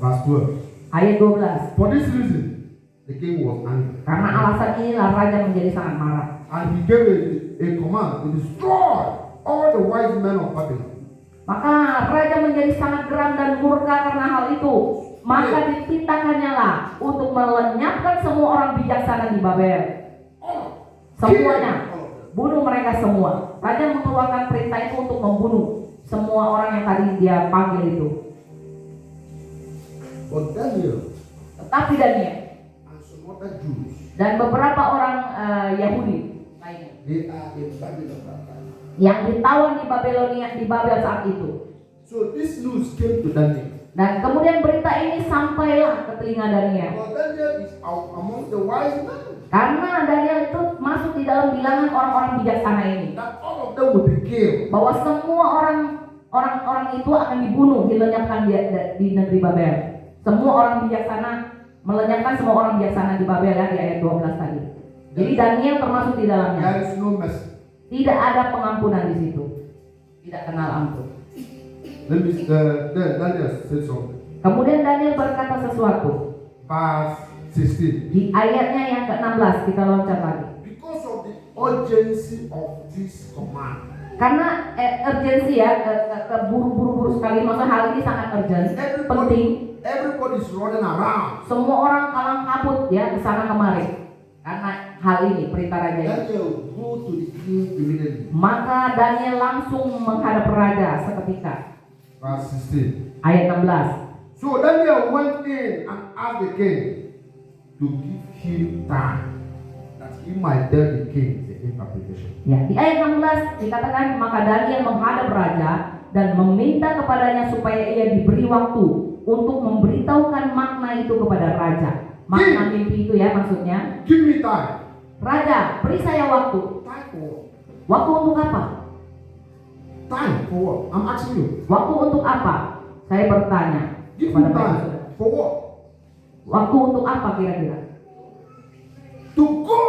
Verse 12. Ayat 12. For this reason, the king was angry. Karena alasan inilah raja menjadi sangat marah. And he gave a command to destroy all the wise men of Babylon. Maka raja menjadi sangat geram dan murka karena hal itu. Maka diperintahkannya lah untuk melenyapkan semua orang bijaksana di Babel. Semuanya, bunuh mereka semua. Raja mengeluarkan perintah itu untuk membunuh semua orang yang tadi dia panggil itu. But Daniel Tetapi Daniel and some other Jews, dan beberapa orang Yahudi lainnya they are in Babylon that time. yang ditawan di Babelonia, di Babel saat itu. So this news came to Daniel. Dan kemudian berita ini sampailah ke telinga Daniel. But Daniel is out among the wise men. Karena Daniel itu masuk di dalam bilangan orang-orang bijaksana ini. That all of them will be killed. Bahwa semua orang itu akan dibunuh, dilenyapkan di negeri Babel. Semua orang bijaksana, melenyapkan semua orang bijaksana di Babel ya, di ayat 12 tadi. Jadi Daniel termasuk di dalamnya. There is no mercy. Tidak ada pengampunan di situ. Tidak kenal ampun. Then Daniel said something. Kemudian Daniel berkata sesuatu. Verse 16. Di ayatnya yang ke-16 kita loncat lagi. Because of the urgency of this command, Karena urgensi ya, buru-buru sekali. Maksudnya hal ini sangat urgent, penting. everybody is running around. Semua orang kalang kabut ya ke sana kemari. Karena hal ini perintah raja ini. Daniel go to the king immediately. Maka Daniel langsung menghadap raja seketika. Verse 16. Ayat 16. So Daniel went in and asked the king to give him time that he might tell the king the interpretation. Ya, di ayat 16 dikatakan maka Daniel menghadap raja dan meminta kepadanya supaya ia diberi waktu untuk memberitahukan makna itu kepada raja. Makna mimpi itu ya maksudnya. Give me time. Raja, beri saya waktu. Time for what? Waktu untuk apa? Time for what? I'm asking you. Waktu untuk apa? Saya bertanya Give me kepada time mereka. for what? Waktu untuk apa kira-kira? To go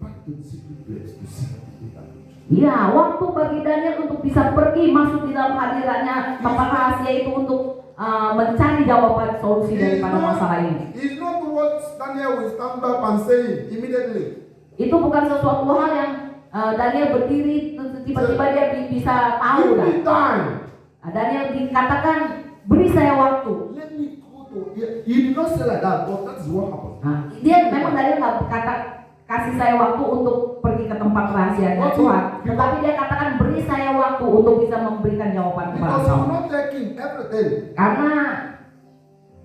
back to the secret place to seek the interpretation. Ya, waktu bagi Daniel untuk bisa pergi masuk di dalam hadiratnya tempat rahasia itu untuk mencari jawaban solusi daripada masalah ini. It's not what Daniel will stand up and say immediately. Itu bukan sesuatu hal yang Daniel berdiri tiba-tiba dia bisa tahu Give lah. me time. Daniel dikatakan beri saya waktu. Let me go to. He did not say like that, but that is what happened. Dia memang Daniel nggak berkata kasih saya waktu untuk pergi ke tempat rahasianya Tuhan, tetapi dia katakan beri saya waktu untuk bisa memberikan jawaban kepada Because kamu. I'm not taking everything. Karena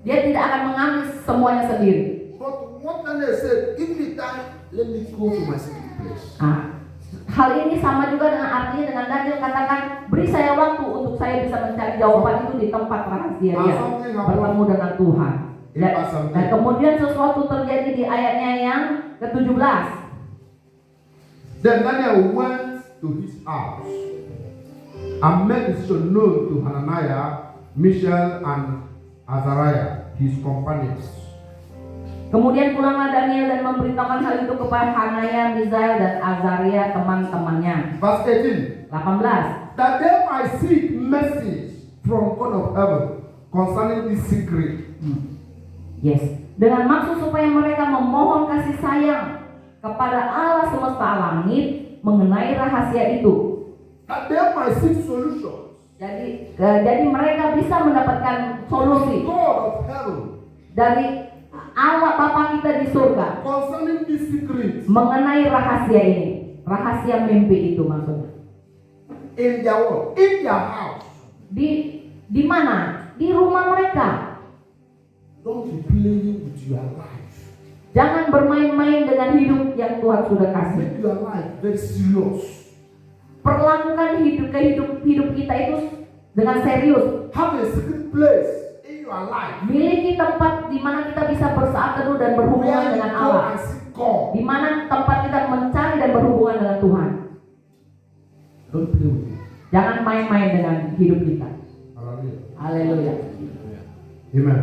dia tidak akan mengambil semuanya sendiri. But what Daniel said, give me time, let me go to my secret place. Hal ini sama juga dengan artinya dengan Daniel katakan beri saya waktu untuk saya bisa mencari jawaban itu di tempat rahasia dia, bertemu dengan Tuhan. Dan kemudian sesuatu terjadi di ayatnya yang ke-17. Then Daniel went to his house and made decision known to Hananiah, Mishael, and Azariah, his companions. Kemudian pulanglah Daniel dan memberitahukan hal itu kepada Hananiah, Mishael, dan Azaria teman-temannya. Verse 18. 18. That they might seek message from God of heaven concerning this secret. Yes. Dengan maksud supaya mereka memohon kasih sayang kepada Allah semesta langit mengenai rahasia itu. That they might seek solutions. Jadi mereka bisa mendapatkan solusi God of heaven dari Allah Bapa kita di surga concerning this secret. mengenai rahasia ini, rahasia mimpi itu maksudnya. In their world, in their house. Di mana? Di rumah mereka. Don't be playing with your life. Jangan bermain-main dengan hidup yang Tuhan sudah kasih. Make your life very serious. Perlakukan hidup kita itu dengan serius. Have a secret place in your life. Miliki tempat di mana kita bisa bersaat teduh dan berhubungan dengan Allah. Di mana tempat kita mencari dan berhubungan dengan Tuhan. Don't play with it. Jangan main-main dengan hidup kita. Hallelujah. Haleluya. Amen.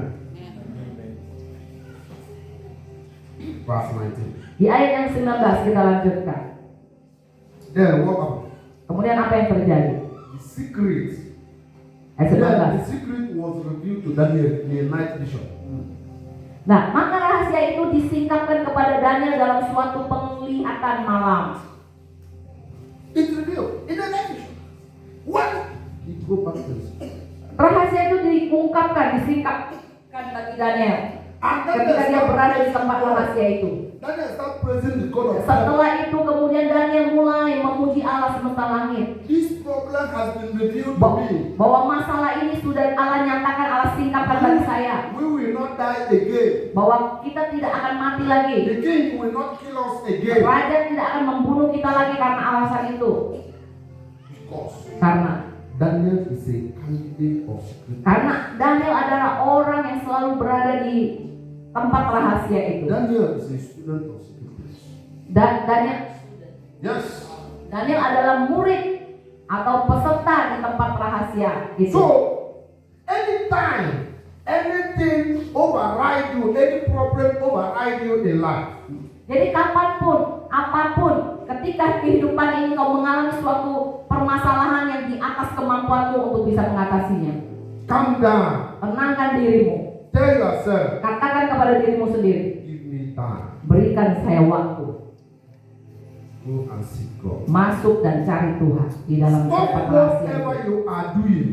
Verse 19. Di ayat yang 19 kita lanjutkan. Then what happened? Kemudian apa yang terjadi? The secret. Ayat Then 19. the secret was revealed to Daniel in a night vision. Nah, maka rahasia itu disingkapkan kepada Daniel dalam suatu penglihatan malam. It's revealed in a night vision. What? He go back to the secret. Rahasia itu diungkapkan, disingkapkan bagi Daniel And ketika dia berada di tempat rahasia itu. Daniel start praising the God of heaven. Setelah itu kemudian Daniel mulai memuji Allah semesta langit. This problem has been revealed to me. Bahwa masalah ini sudah Allah nyatakan, Allah singkapkan bagi saya. We will not die again. Bahwa kita tidak akan mati lagi. The king will not kill us again. Raja tidak akan membunuh kita lagi karena alasan itu. Because Karena Daniel is a candidate of secret. Karena Daniel adalah orang yang selalu berada di tempat rahasia itu. Daniel is a student of secret place. Dan Yes. Daniel adalah murid atau peserta di tempat rahasia itu. So, anytime anything override you, any problem override you in life, Jadi kapanpun, apapun, ketika kehidupan ini kau mengalami suatu permasalahan yang di atas kemampuanmu untuk bisa mengatasinya, calm down. tenangkan dirimu. Tell yourself, Katakan kepada dirimu sendiri, give me time. berikan saya waktu. Go and seek God. Masuk dan cari Tuhan di dalam Stop tempat rahasia whatever itu. you are doing.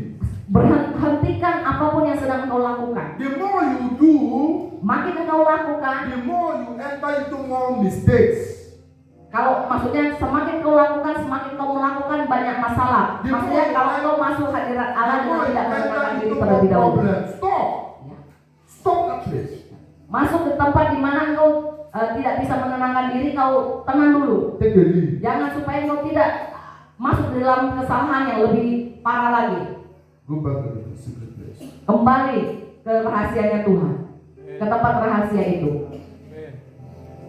Hentikan apapun yang sedang kau lakukan. The more you do, Makin kau lakukan, the more you enter into more mistakes. kalau maksudnya semakin kau lakukan, semakin kau melakukan banyak masalah. Maksudnya kalau kau masuk hadirat Allah The dengan more you tidak enter menenangkan diri into more terlebih dahulu. problems. Stop. Stop that place. Masuk ke tempat di mana kau tidak bisa menenangkan diri, kau tenang dulu. Take a leave. Jangan supaya kau tidak masuk di dalam kesalahan yang lebih parah lagi. Go back to the secret place. Kembali ke rahasianya Tuhan, ke tempat rahasia itu.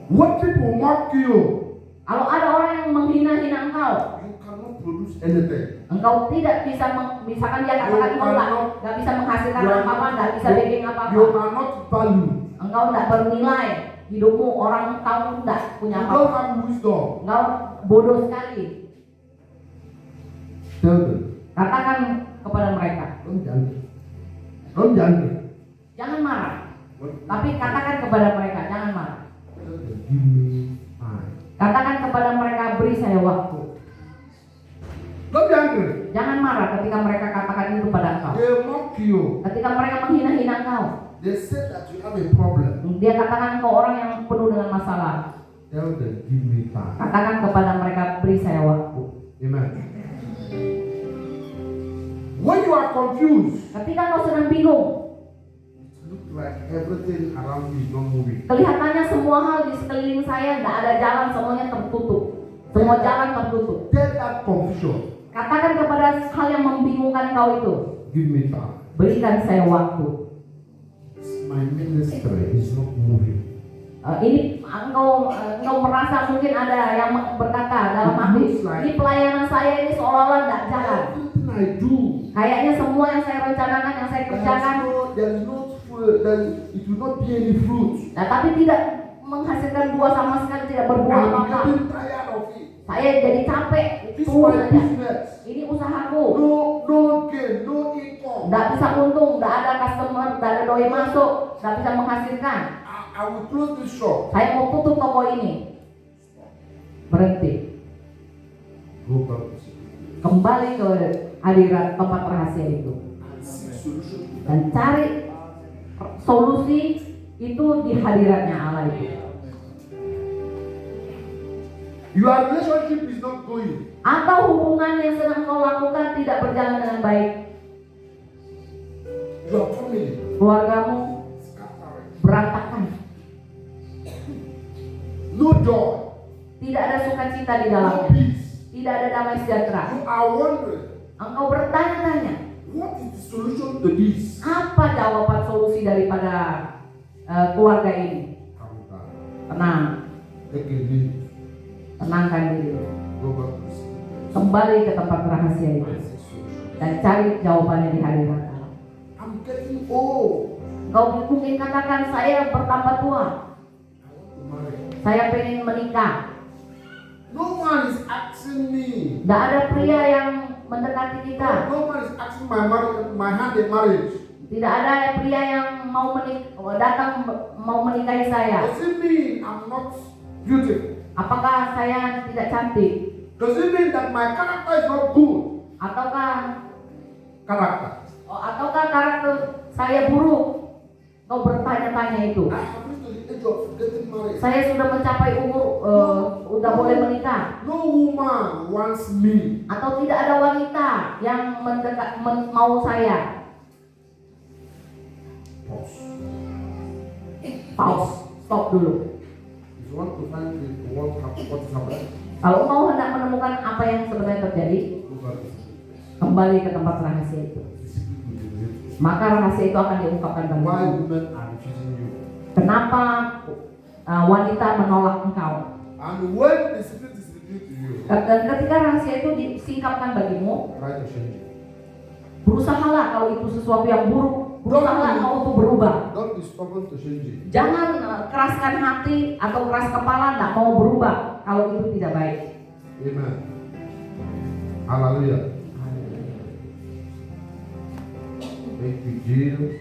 When people mock you, Kalau ada orang yang menghina-hina engkau, you cannot produce anything. engkau tidak bisa misalkan dia katakan engkau nggak bisa menghasilkan apa-apa, nggak bisa bikin You apa-apa. are not valued. Engkau tidak bernilai, hidupmu orang engkau tidak punya You don't apa-apa. have wisdom. Engkau bodoh sekali. Tell them. Katakan kepada mereka, Don't judge. Don't judge. jangan marah. Tapi katakan kepada mereka, jangan marah. Tell them, give me time. Katakan kepada mereka, beri saya waktu. Don't be angry. Jangan marah ketika mereka katakan itu pada engkau. They mock you. Ketika mereka menghina-hina engkau, They say that you have a problem. dia katakan engkau orang yang penuh dengan masalah. Tell them, give me time. Katakan kepada mereka, beri saya waktu. Amen. When you are confused, Ketika kau sedang bingung, it looks like everything around you is not moving. kelihatannya semua hal di sekeliling saya tidak ada jalan, semuanya tertutup. Semua jalan tertutup. Tell that confusion, Katakan kepada hal yang membingungkan kau itu, give me time. berikan saya waktu. My ministry is not moving. Ini engkau merasa mungkin ada yang berkata dalam hati, ini pelayanan saya ini seolah-olah tidak jalan. Everything I do, Kayaknya semua yang saya rencanakan, yang saya kerjakan, there is no fruit, it will not be any fruit. nah, tapi tidak menghasilkan buah sama sekali, tidak berbuah I'm apa-apa. getting tired of it. Saya jadi capek, This is tunggu my saja. business. Ini usahaku. No gain, no income. Tidak bisa untung, tidak ada customer, tidak ada doi masuk, tidak bisa menghasilkan. I will close this shop. Saya mau tutup toko ini. Berhenti. Go back to sleep. Kembali ke hadirat tempat rahasia itu. And seek solution. Dan cari solusi itu di hadiratnya Allah itu. Your relationship is not going. Atau hubungan yang sedang kau lakukan tidak berjalan dengan baik. Your family Keluargamu scattering. berantakan. No joy. Tidak ada sukacita di No dalamnya. peace. Tidak ada damai sejahtera. You are wondering, Engkau bertanya-tanya, what is the solution to this? apa jawaban solusi daripada keluarga ini? Calm down. Tenang, Take a leave. tenangkan diri. Go back to sleep. Kembali ke tempat rahasia itu And seek solution. dan cari jawabannya di hadirat Allah. I'm getting old. Engkau mungkin katakan, saya bertambah tua, I want to marry. saya pengen menikah. No one is asking me. Tidak ada pria yang mendekati kita. No one is asking my hand in marriage. Tidak ada pria yang datang mau menikahi saya. Does it mean I'm not beautiful? Apakah saya tidak cantik? Does it mean that my character is not good? Ataukah Character. karakter saya buruk? Kau bertanya-tanya itu. I have reached to the age of getting married. Saya sudah mencapai umur udah boleh menikah. No woman wants me. Atau tidak ada wanita yang mau saya. Pause. Stop dulu. If you want to find what is happening, Kalau mau hendak menemukan apa yang sebenarnya terjadi, look at this. kembali ke tempat rahasia itu. Maka rahasia itu akan diungkapkan Why bagi women are refusing you? kenapa wanita menolak engkau. And when the secret is revealed to you, Dan ketika rahasia itu disingkapkan bagimu, try to change it. berusahalah kalau itu sesuatu yang buruk, berusahalah kau untuk berubah. Don't be stubborn to change it. Jangan keraskan hati atau keras kepala tidak mau berubah kalau itu tidak baik. Amen. Hallelujah. Thank you, Jesus.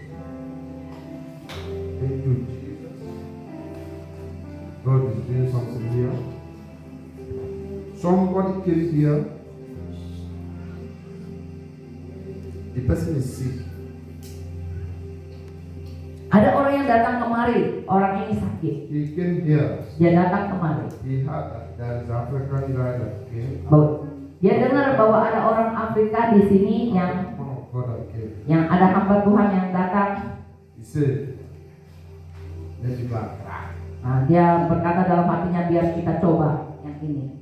Thank you, Jesus. God is doing something here. Somebody came here. The person is sick. Ada orang yang datang kemari, orang ini sakit. He came here. Dia datang kemari. He had there is an African guy that came. Dia dengar bahwa ada orang Afrika di sini Man of God that came. yang ada hamba Tuhan yang datang. He said, "Let me go and try. Nah, dia berkata dalam hatinya, biar kita coba yang ini.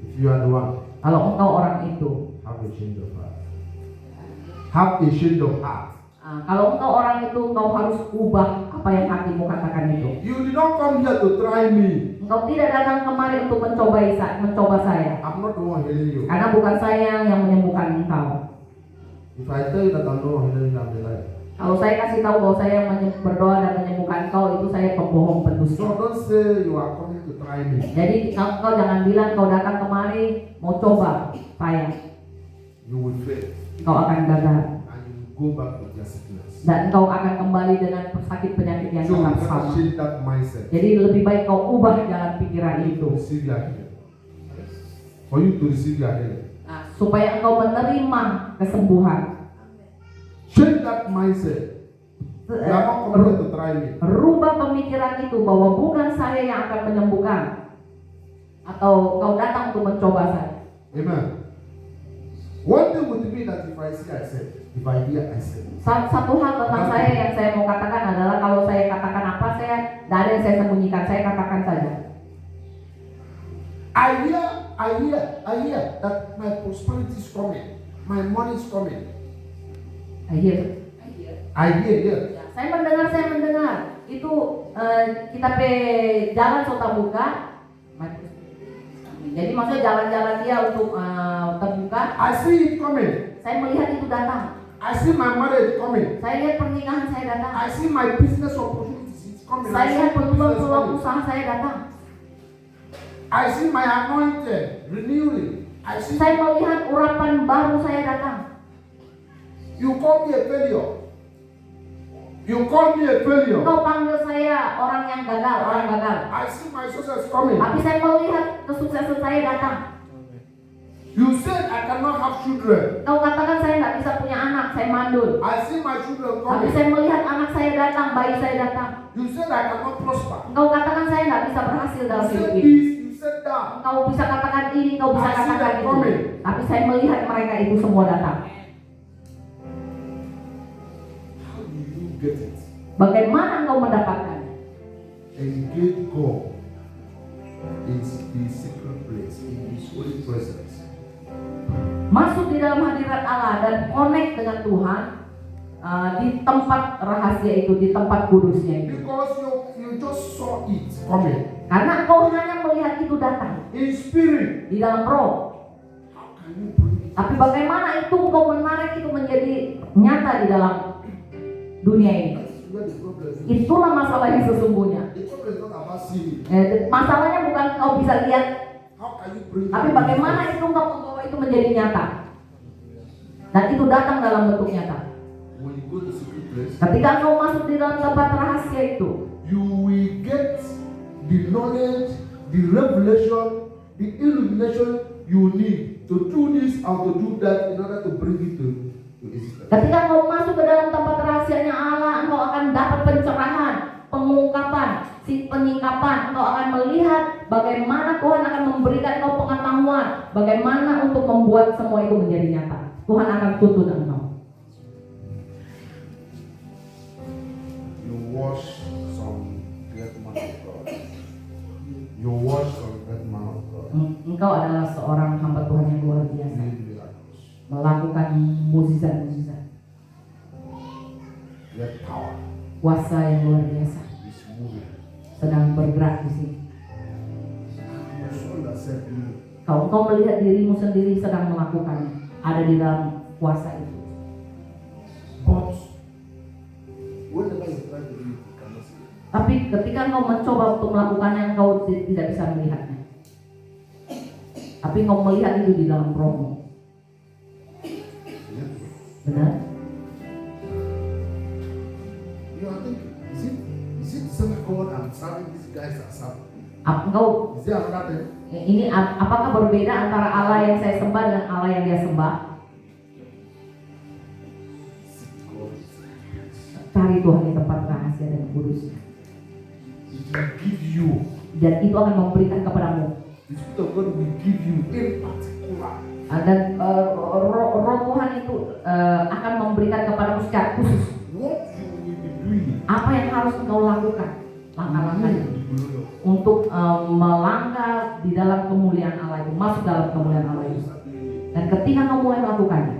If you are the one, Kalau engkau orang itu, have a change of heart. Have a change of heart. kalau engkau orang itu, engkau harus ubah apa yang hatimu katakan itu. You did not come here to try me. Engkau tidak datang kemari untuk mencoba saya. I'm not the one healing you. Karena bukan saya yang menyembuhkan engkau. If I tell you that I'm not the one healing you, I'm a liar. Kalau saya kasih tahu bahwa saya yang berdoa dan menyembuhkan engkau, itu saya pembohong pendusta. So don't say you are coming to try me. Jadi engkau jangan bilang kau datang kemari mau coba saya. You will fail. Engkau akan gagal. And you will go back with your sickness. Dan engkau akan kembali dengan sakit penyakit yang So you tetap have sama. to change that mindset. Jadi lebih baik kau ubah jalan pikiran To itu. receive your healing. For you to receive your healing. Supaya engkau menerima kesembuhan. Change that mindset. You are not coming to try me. Rubah pemikiran itu bahwa bukan saya yang akan menyembuhkan, atau kau datang untuk mencoba saya. Amen. One thing would be that if I see, I say. If I hear, I say. Satu hal tentang saya yang saya mau katakan adalah kalau saya katakan apa, saya tidak ada yang saya sembunyikan, saya katakan saja. I hear that my prosperity is coming. My money is coming. I hear. Yes. Ya, saya mendengar. Itu kita pe jalan sota buka. Jadi maksudnya jalan-jalan dia untuk terbuka. I see it coming. Saya melihat itu datang. I see my marriage coming. Saya lihat pernikahan saya datang. I see my business opportunities is coming. Saya lihat business peluang-peluang coming. usaha saya datang. I see my anointed renewing. I see. Saya melihat urapan baru saya datang. You call me a failure. Kau panggil saya orang yang gagal, orang gagal. I see my success coming. Tapi saya melihat kesuksesan saya datang. You said I cannot have children. Kau katakan saya tidak bisa punya anak, saya mandul. I see my children Tapi coming. saya melihat anak saya datang, bayi saya datang. You said I cannot prosper. Engkau katakan saya tidak bisa berhasil You dalam hidup said ini. this, you said that. Engkau bisa katakan ini, engkau bisa I see katakan them itu. coming. Tapi saya melihat mereka itu semua datang. How do you get it? Bagaimana engkau mendapatkannya? Engage God in the secret place, in His holy presence. Masuk di dalam hadirat Allah dan connect dengan Tuhan di tempat rahasia itu, di tempat kudusnya itu. Because you just saw it coming. Karena engkau hanya melihat itu datang In spirit. di dalam roh. How can you bring it? Tapi bagaimana itu engkau menarik itu menjadi nyata di dalam dunia ini? That's where the problem is. Itulah masalah yang sesungguhnya. The problem is not about seeing. Masalahnya bukan kau bisa lihat, How can can you bring Tapi it? bagaimana itu engkau membawa itu menjadi nyata? Dan itu datang dalam bentuk nyata. When you go to secret place, Ketika engkau masuk di dalam tempat rahasia itu, you will get the knowledge, the revelation, the illumination you need to do this or to do that in order to bring it to existence. ketika engkau masuk ke dalam tempat rahasianya Allah, engkau akan dapat pencerahan, pengungkapan, penyingkapan. Engkau akan melihat bagaimana Tuhan akan memberikan engkau pengetahuan, bagaimana untuk membuat semua itu menjadi nyata. Tuhan akan tuntut engkau. You wash some great man of God. You wash some great man of God. Engkau adalah seorang hamba Tuhan yang luar biasa, Live miracles. melakukan mukjizat-mukjizat, Get power. kuasa yang luar biasa Is moving. sedang bergerak di sini. You saw yourself in it. Kalau engkau melihat dirimu sendiri sedang melakukannya, ada di dalam kuasa itu. But whenever you try to do it, you cannot see it. Tapi ketika engkau mencoba untuk melakukannya, engkau tidak bisa melihatnya. Tapi engkau melihat itu di dalam rohmu. Yeah. Benar? You are thinking, is it the same God I'm serving these guys are serving? Engkau Is there another thing? ini apakah berbeda antara Allah yang saya sembah dengan Allah yang dia sembah? Seek God. Cari Tuhan di tempat rahasia dan kudusnya. It will give you. Dan itu akan memberikan kepadamu. The Spirit of God will give you in particular. Dan roh Tuhan itu akan memberikan kepadamu secara khusus What you will be doing apa yang harus engkau lakukan, langkah-langkahnya untuk melangkah di dalam kemuliaan Allah itu, masuk dalam kemuliaan Allah itu. Dan ketika engkau mulai melakukannya,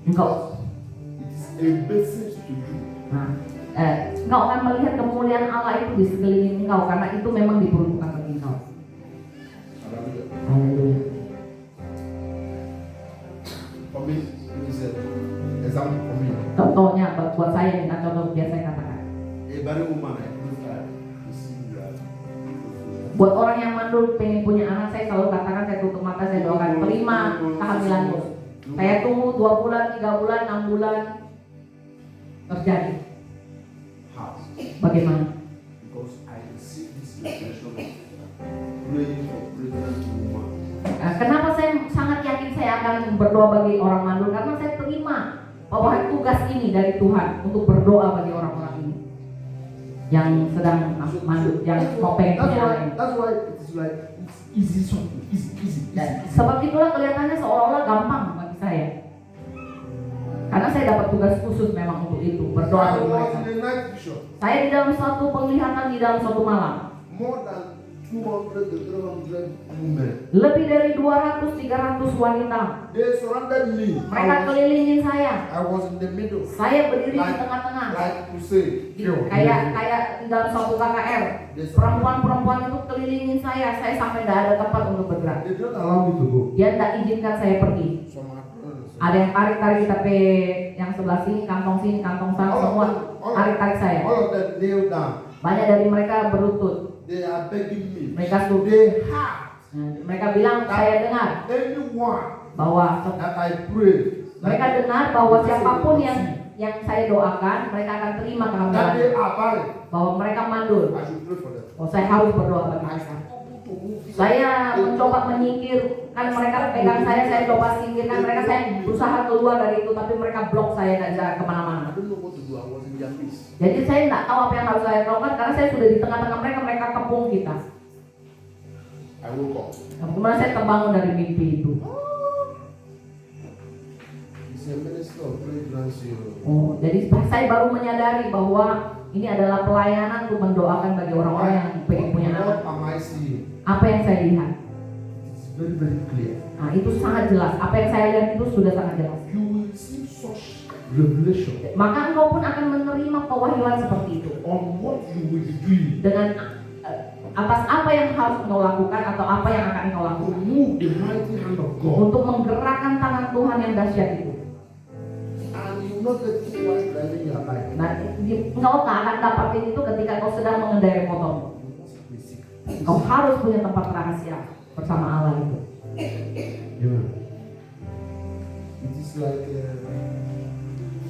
engkau It is a message to you. engkau akan melihat kemuliaan Allah itu di sekeliling engkau, karena itu memang diperuntukkan bagi engkau. Hallelujah. Haleluya. For me, it is an example for me. Contohnya buat saya, dengan contoh biasa saya katakan, A barren woman, I close eye. You see that. buat orang yang mandul pengen punya anak, saya selalu katakan, saya tutup mata, saya doakan, terima kehamilanmu. Saya tunggu 2 bulan, 3 bulan, 6 bulan, terjadi. How? Bagaimana? Because I receive this revelation of praying for pregnant woman. Kenapa saya sangat yakin saya akan berdoa bagi orang mandul? Karena saya terima bahwa tugas ini dari Tuhan untuk berdoa bagi orang-orang ini yang sedang mandul, yang mau pengen punya anak ini. That's why it is like it's easy something. Easy. Dan sebab itulah kelihatannya seolah-olah gampang bagi saya. Karena saya dapat tugas khusus memang untuk itu, berdoa I bagi was mereka. in a night vision. Saya di dalam suatu penglihatan, di dalam suatu malam, More than 200 to 300 women. lebih dari 200-300 wanita. They surrounded me. Mereka kelilingin saya. I was in the middle. Saya berdiri di tengah-tengah. Like to say, Kayak di dalam suatu KKR. Perempuan-perempuan itu kelilingin saya sampai tidak ada tempat untuk bergerak. They don't allow me to go. Dia tidak izinkan saya pergi. So my Ada yang tarik-tarik tapi yang sebelah sini, kantong sana, semua tarik-tarik saya. all of them kneel down. Banyak dari mereka berlutut. They are begging me. Mereka suruh. They have Mereka bilang, saya dengar anyone bahwa that I pray. mereka dengar bahwa siapapun yang saya doakan, mereka akan terima that kehamilan. they are barren. Bahwa mereka mandul. I should pray for them. Saya harus berdoa bagi mereka. Saya mencoba menyingkir, kan mereka pegang saya coba singkirkan mereka, saya berusaha keluar dari itu, tapi mereka blok saya, tidak bisa I kemana-mana. don't know what to do. I was in their midst. Jadi saya tidak tahu apa yang harus saya lakukan, karena saya sudah di tengah-tengah mereka kepung kita. I woke up. Kemudian saya terbangun dari mimpi itu. He's a minister of fragrance. Jadi saya baru menyadari bahwa ini adalah pelayanan untuk mendoakan bagi orang-orang yang pengen punya anak. What am I seeing? Apa yang saya lihat? It's very, very clear. Nah, itu sangat jelas. Apa yang saya lihat itu sudah sangat jelas. You will receive such revelation Maka engkau pun akan menerima pewahyuan seperti itu. on what you will be doing Dengan atas apa yang harus engkau lakukan atau apa yang akan engkau to lakukan move the mighty hand of God. untuk menggerakkan tangan Tuhan yang dahsyat itu. And you will not get it while driving your bike. Nah, engkau tak akan dapatin itu ketika kau sedang mengendarai motor. Kau harus punya tempat rahasia bersama Allah itu. Amen. It is like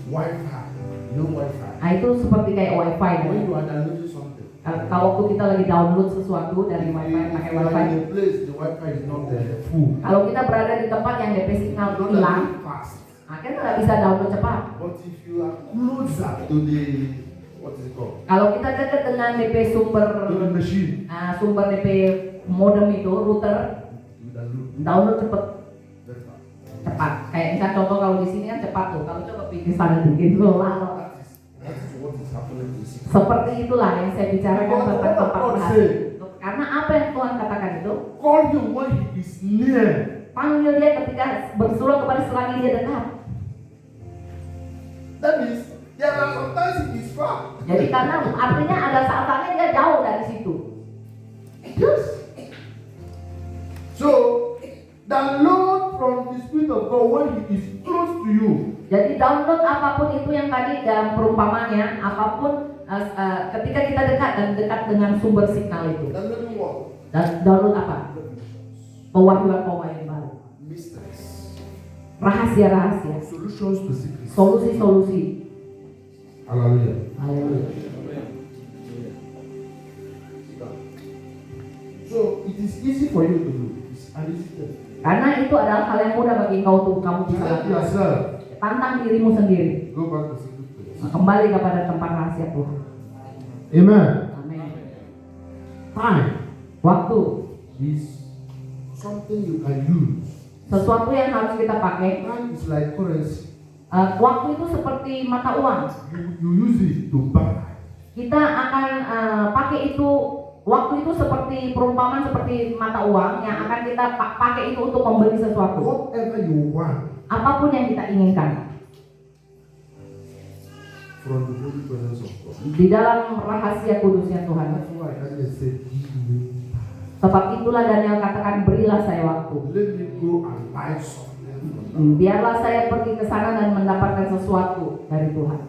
Wi-Fi. No Wi-Fi. Nah itu seperti kayak wifi. When you are downloading something, Kalau waktu kita lagi download sesuatu dari wifi, pakai if you are wifi. in a place, the Wi-Fi is not full. Kalau kita berada di tempat yang DP signal Not hilang, that fast. akhirnya nggak bisa download cepat. But if you are closer to the, what is it called? Kalau kita dekat dengan DP To the machine, sumber DP modem itu, router, you download download cepet. very fast. Cepat. Kayak misal contoh kalau di sini kan cepat tuh. Kalau coba pikir sana dikit tuh lama. That is what is happening to you. Seperti itulah yang saya bicarakan What tentang tempat God rahasia. say? Karena apa yang Tuhan katakan itu, Call him when he is near. panggil dia ketika berseru kepada selagi dia dekat. That means there are sometimes he is far. Jadi karena artinya ada saat-saatnya dia jauh dari situ. Yes. So download from the Spirit of God when he is close to you. Jadi download apapun itu yang tadi dalam perumpamannya, apapun ketika kita dekat dan dekat dengan sumber signal itu. Downloading what? Dan download apa? Pewahyuan baru. Mysteries. Rahasia-rahasia. Solutions to secrets. Solusi-solusi. Hallelujah. Haleluya. So it is easy for you to do. It's an easy thing. Karena itu adalah hal yang mudah bagi engkau untuk kamu bisa Tell lakukan. yourself. Tantang dirimu sendiri. Go back to secret place. Kembali kepada tempat rahasia Tuhan. Amen. Amin. Time Waktu is something you can use. sesuatu yang harus kita pakai. Time is like currency. Waktu itu seperti mata uang. You use it to buy. Kita akan pakai itu. Waktu itu seperti perumpamaan seperti mata uang yang akan kita pakai itu untuk membeli sesuatu. Whatever you want Apapun yang kita inginkan. from the holy presence of God. Di dalam rahasia kudusnya Tuhan. That's why Daniel said, "Give me time. Sebab itulah Daniel katakan, berilah saya waktu. Let me go and buy something." Biarlah saya pergi ke sana dan mendapatkan sesuatu dari Tuhan.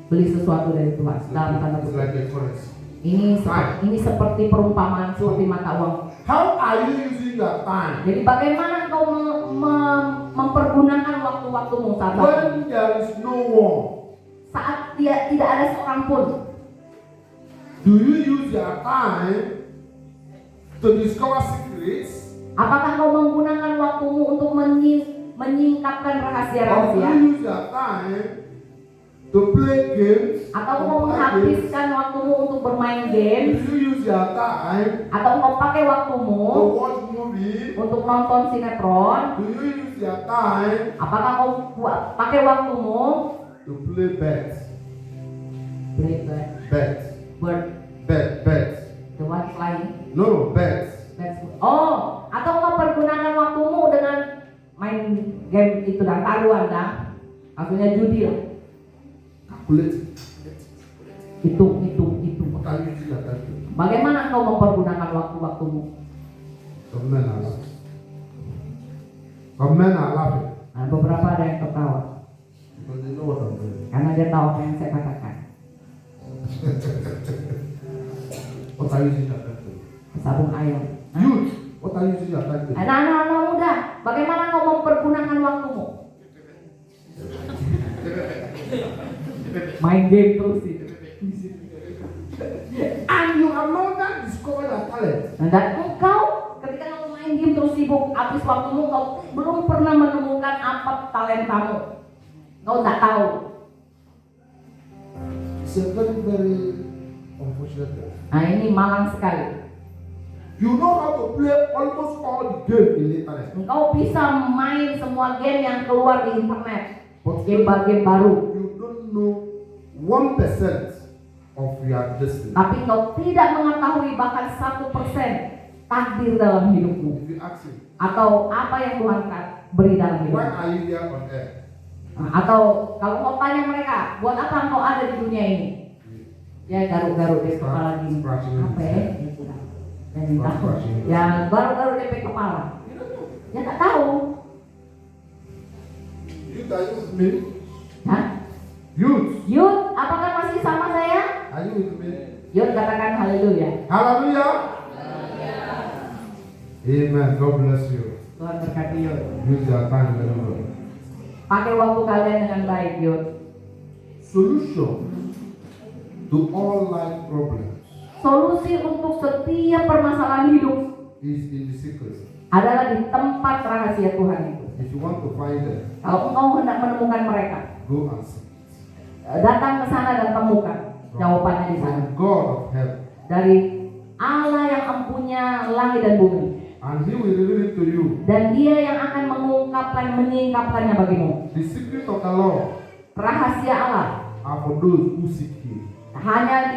Beli sesuatu dari Tuhan. Dalam tanda It's kutip. like a currency. Ini seperti perumpamaan seperti mata uang. How are you using your time? Jadi bagaimana engkau mempergunakan waktu-waktumu saat When there is no one, saat tidak ada seorang pun. do you use your time to discover secrets? Apakah kau menggunakan waktumu untuk menyingkapkan Or do rahasia-rahasia? you use your time to play games? Atau kau menghabiskan waktumu untuk bermain game? Do you use your time Atau kau pakai to waktumu watch movie? untuk nonton sinetron? Do you use your time Apakah kau pakai waktumu to play bets? Bet. bird, the one flying? No, bets. Oh, atau kau pergunakan waktumu dengan main game itu dan taruhan dan maksudnya judi lah. Calculate. Hitung. What are you using your time to? Bagaimana kau mempergunakan waktu-waktumu? Some men are laughing. Some men are laughing Nah, beberapa ada yang tertawa because they know what I'm doing. karena dia tahu apa yang saya katakan. What are you using your time to? Sabung ayam. Youth, what are you using your time to? Anak-anak muda, bagaimana kau mempergunakan waktumu? Main game terus sih. And you have not discovered your talent. Dan engkau ketika kamu main game terus sibuk, habis waktumu kau belum pernah menemukan apa talentamu. Kau tak tahu. It's a very, very unfortunate thing. Nah ini malang sekali. You know how to play almost all the game in the internet. Engkau bisa main semua game yang keluar di internet. But Game baru. you don't know 1% of your destiny. Tapi kau tidak mengetahui bahkan 1% takdir dalam hidupmu. If you ask him, Atau apa yang Tuhan beri dalam why hidupmu. are you here on earth? Atau kalau kau tanya mereka, buat apa engkau ada di dunia ini? Ya garuk-garuk di kepala gini. Apa ya? Yang tahu. Ya garuk-garuk di kepala. Ya tak tahu. Youth, are you with me? Hah? Youth, Yud, apakah masih sama saya? are you with me? Yud katakan haleluya. Hallelujah. Amen. God bless you. Tuhan berkati Yud. Use your time very well. Pakai waktu kalian dengan baik Yud. Solution to all life problems Solusi untuk setiap permasalahan hidup is in the secret. adalah di tempat rahasia Tuhan itu. If you want to find them, Kalau engkau hendak menemukan mereka, go and seek. datang ke sana dan temukan jawabannya di sana. From God of heaven. Dari Allah yang empunya langit dan bumi. And He will reveal it to you. Dan Dia yang akan menyingkapkannya bagimu. The secret of the Lord Rahasia Allah are for those who seek Him. hanya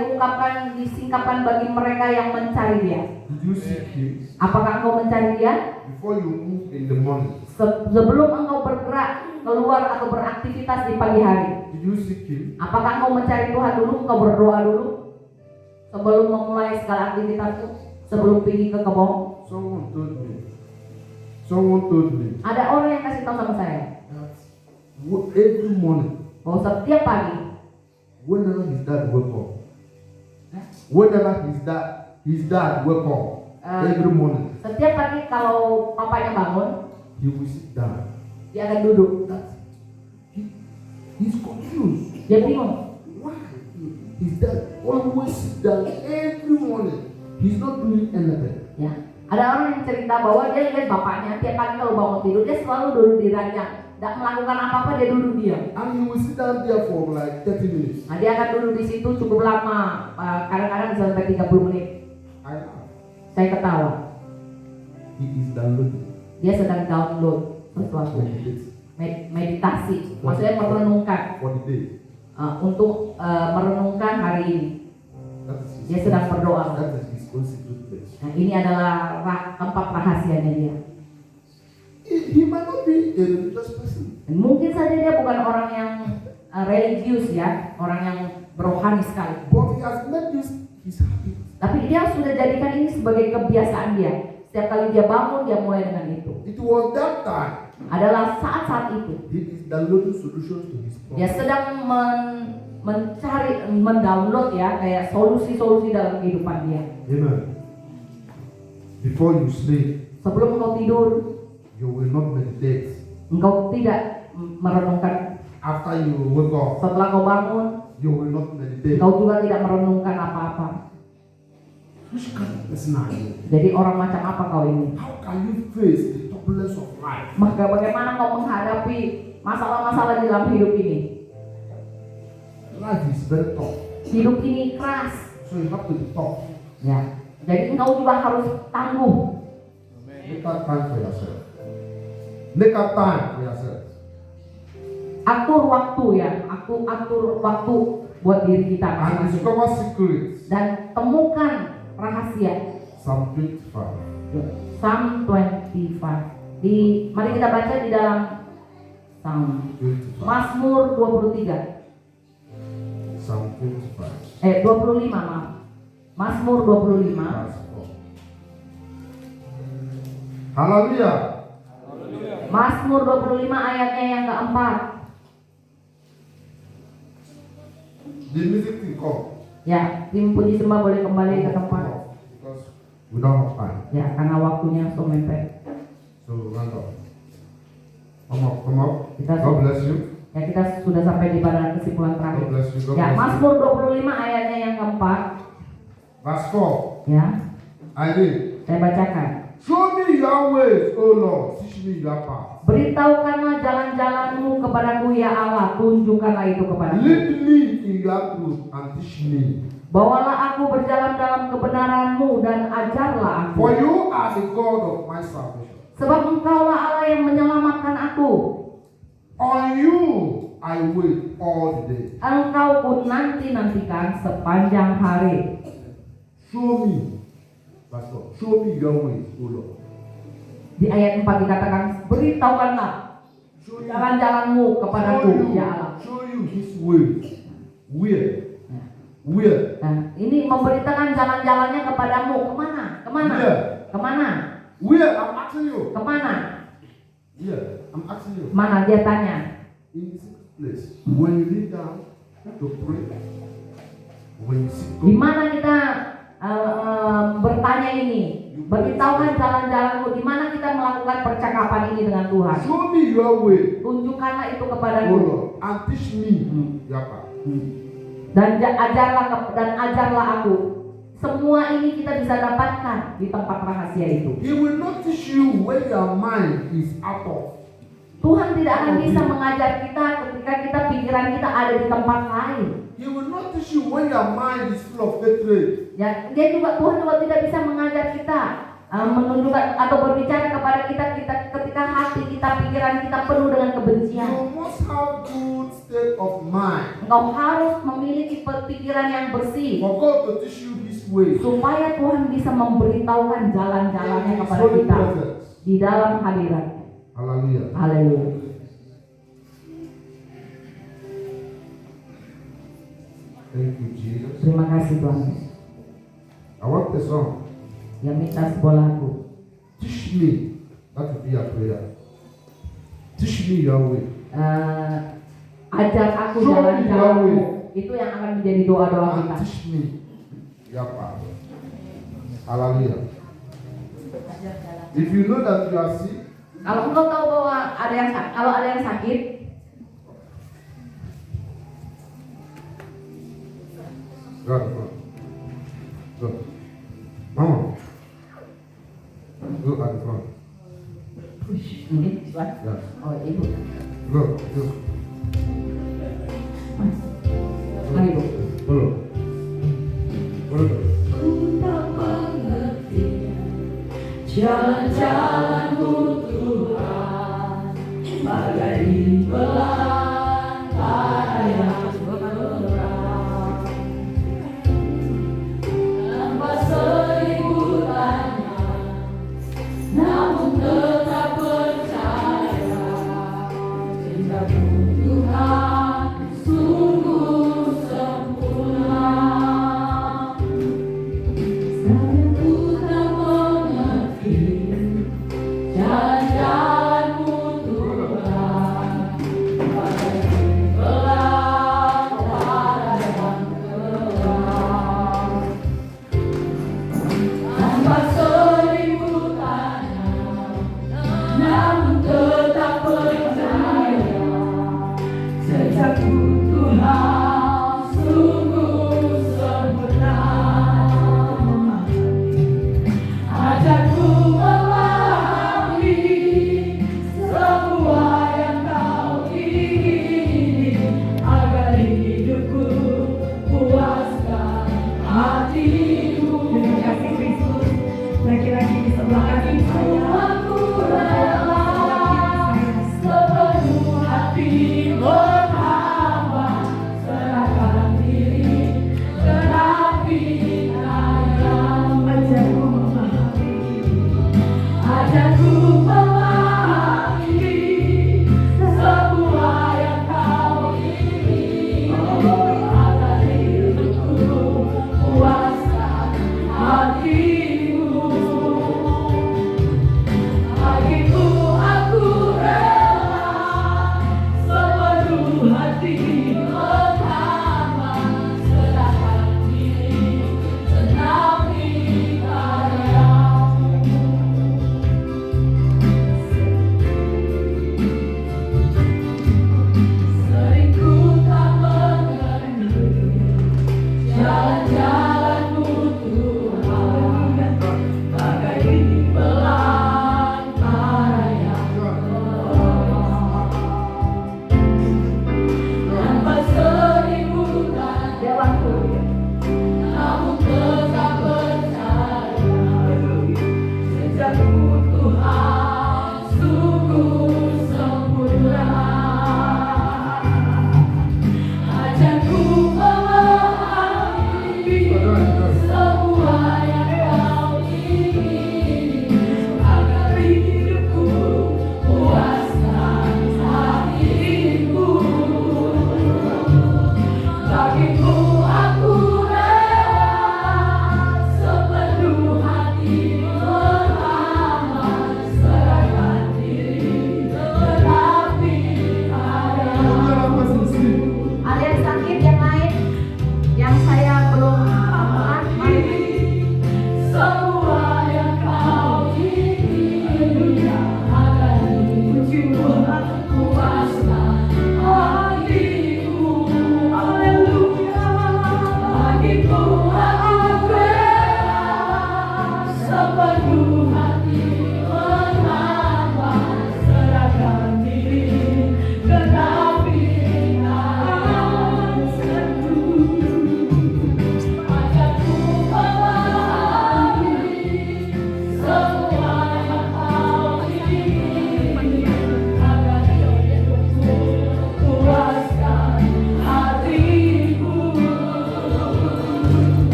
disingkapkan bagi mereka yang mencari Dia. Did you seek Him? Apakah engkau mencari Dia? Before you move in the morning, Sebelum engkau bergerak keluar atau beraktivitas di pagi hari, did you seek Him? apakah engkau mencari Tuhan dulu? Engkau berdoa dulu sebelum memulai segala aktivitasmu, sebelum pergi ke kebun? Someone told me. Someone told me Ada orang yang kasih tahu sama saya that every morning, bahwa setiap pagi, whenever his dad wake up, whenever his dad wake up, every morning, setiap pagi kalau papanya bangun, he will sit down. dia akan duduk. He's confused. Dia bingung. Why? His dad always sit down every morning. He's not doing anything. Ya, ada orang yang cerita bahwa dia lihat bapaknya tiap pagi kalau bangun tidur dia selalu duduk di ranjang, tidak melakukan apa-apa, dia duduk diam. And he will sit down there for like 30 minutes. Nah, dia akan duduk di situ cukup lama, kadang-kadang bisa sampai 30 menit. I laugh. Saya ketawa. He is downloading. Dia sedang download sesuatu, meditasi, maksudnya merenungkan For the day. untuk merenungkan hari ini. That is his Dia sedang berdoa. That is his own secret place. Nah, ini adalah tempat rahasianya dia. He might not be a religious person. Dan mungkin saja dia bukan orang yang religius ya, orang yang berohani sekali. But he has made this his habit. Tapi dia sudah jadikan ini sebagai kebiasaan dia. Setiap kali dia bangun, dia mulai dengan itu. It was that time Adalah saat-saat itu he is downloading solutions to his dia problem. sedang mendownload ya, kayak solusi-solusi dalam kehidupan dia. Amen. Before you sleep, Sebelum engkau tidur, you will not meditate. engkau tidak merenungkan. After you wake up, Setelah kau bangun, you will not meditate. engkau juga tidak merenungkan apa-apa. Which kind of person are you? Jadi orang macam apa kau ini? How can you face the turbulence of life? Maka bagaimana kau menghadapi masalah-masalah di dalam hidup ini? Life is very tough, Hidup ini keras. so you have to be tough. Ya. Jadi engkau juga harus tangguh. Make up time for yourself. Make up time for yourself. Atur waktu ya. Atur waktu buat diri kita And masing-masing. discover secrets. Dan temukan rahasia. Psalm 25. Psalm 25. Mari kita baca di dalam Psalm 25. Mazmur 23. Psalm 25. 25 maaf. Mazmur 25. Verse 4. Hallelujah. Mazmur 25 ayatnya yang keempat. The music will come. Ya, tim puji sembah boleh kembali ke tempat. Because we don't have time. Ya, karena waktunya so mepet. So round up. Come up, come up. Kita- God bless you. Ya, kita sudah sampai di pada kesimpulan God terakhir. bless you. God Ya, bless you. Mazmur 25 ayatnya yang keempat. Verse 4. Ya, I read. saya bacakan. Show me your ways, O Lord. Teach me your path. Beritahukanlah jalan-jalanmu kepadaku ya Allah, tunjukkanlah itu kepadaku. Lead me in your truth and teach me. Bawalah aku berjalan dalam kebenaranmu dan ajarlah For aku. you are the God of my salvation. Sebab engkaulah Allah yang menyelamatkan aku. On you I wait all the day. Engkau ku nanti-nantikan sepanjang hari. Show me, Pastor, show me your ways, O Lord. Di ayat 4 dikatakan, beritahukanlah Show you, jalan-jalanmu kepadaku ya Allah. show you his ways. Where? Where? Nah, ini memberitakan jalan-jalannya kepadamu. Kemana? Kemana? Where? Kemana? Where? I'm asking you. Kemana? Yeah, I'm asking you. Mana dia tanya? In the secret place, when you lay down to pray, when you sit Di down, mana kita bertanya ini? you Beritahukan jalan-jalanmu di mana kita melakukan percakapan ini dengan Tuhan. Show me your way, Tunjukkanlah itu oh kepadaku. Lord, and teach me. Ya Pak. Dan ajarlah aku. Semua ini kita bisa dapatkan di tempat rahasia itu. He will not teach you when your mind is out of. Tuhan tidak akan bisa mengajar kita ketika pikiran kita ada di tempat lain. He will not teach you when your mind is full of hatred. Ya, Tuhan juga tidak bisa mengajar kita menunjukkan atau berbicara kepada kita ketika hati kita, pikiran kita penuh dengan kebencian. You must have good state of mind Engkau harus memiliki pikiran yang bersih for God to teach you His way. supaya Tuhan bisa memberitahukan jalan-jalannya In His kepada holy kita presence. di dalam hadirat. Hallelujah. Haleluya. Thank you, Jesus. Terima kasih Tuhan. I want the song. Yang minta sebuah lagu. Teach me. That will be a prayer. Teach me your way. Ajar aku Show me jalan-jalanmu. your way. Itu yang akan menjadi doa-doa And kita. teach me. Ya Pak. Hallelujah. If you know that you are sick, Kalau engkau tahu bahwa kalau ada yang sakit, go at the front. Go. Mama. Go at the front. ini Tuhan. Yes. Oh ibu, Go. Go. mari bu. Follow. Follow. Ku tak mengerti jalan-jalanmu Tuhan, bagai belantara yang berang. Tanpa seribu tanya, namun tetap percaya, cintamu Tuhan sungguh sempurna. Sayang ku tak mengerti jalan-jalanmu Tuhan, bagai belantara yang terang. Tanpa seribu tanya, namun tetap percaya, sejak ku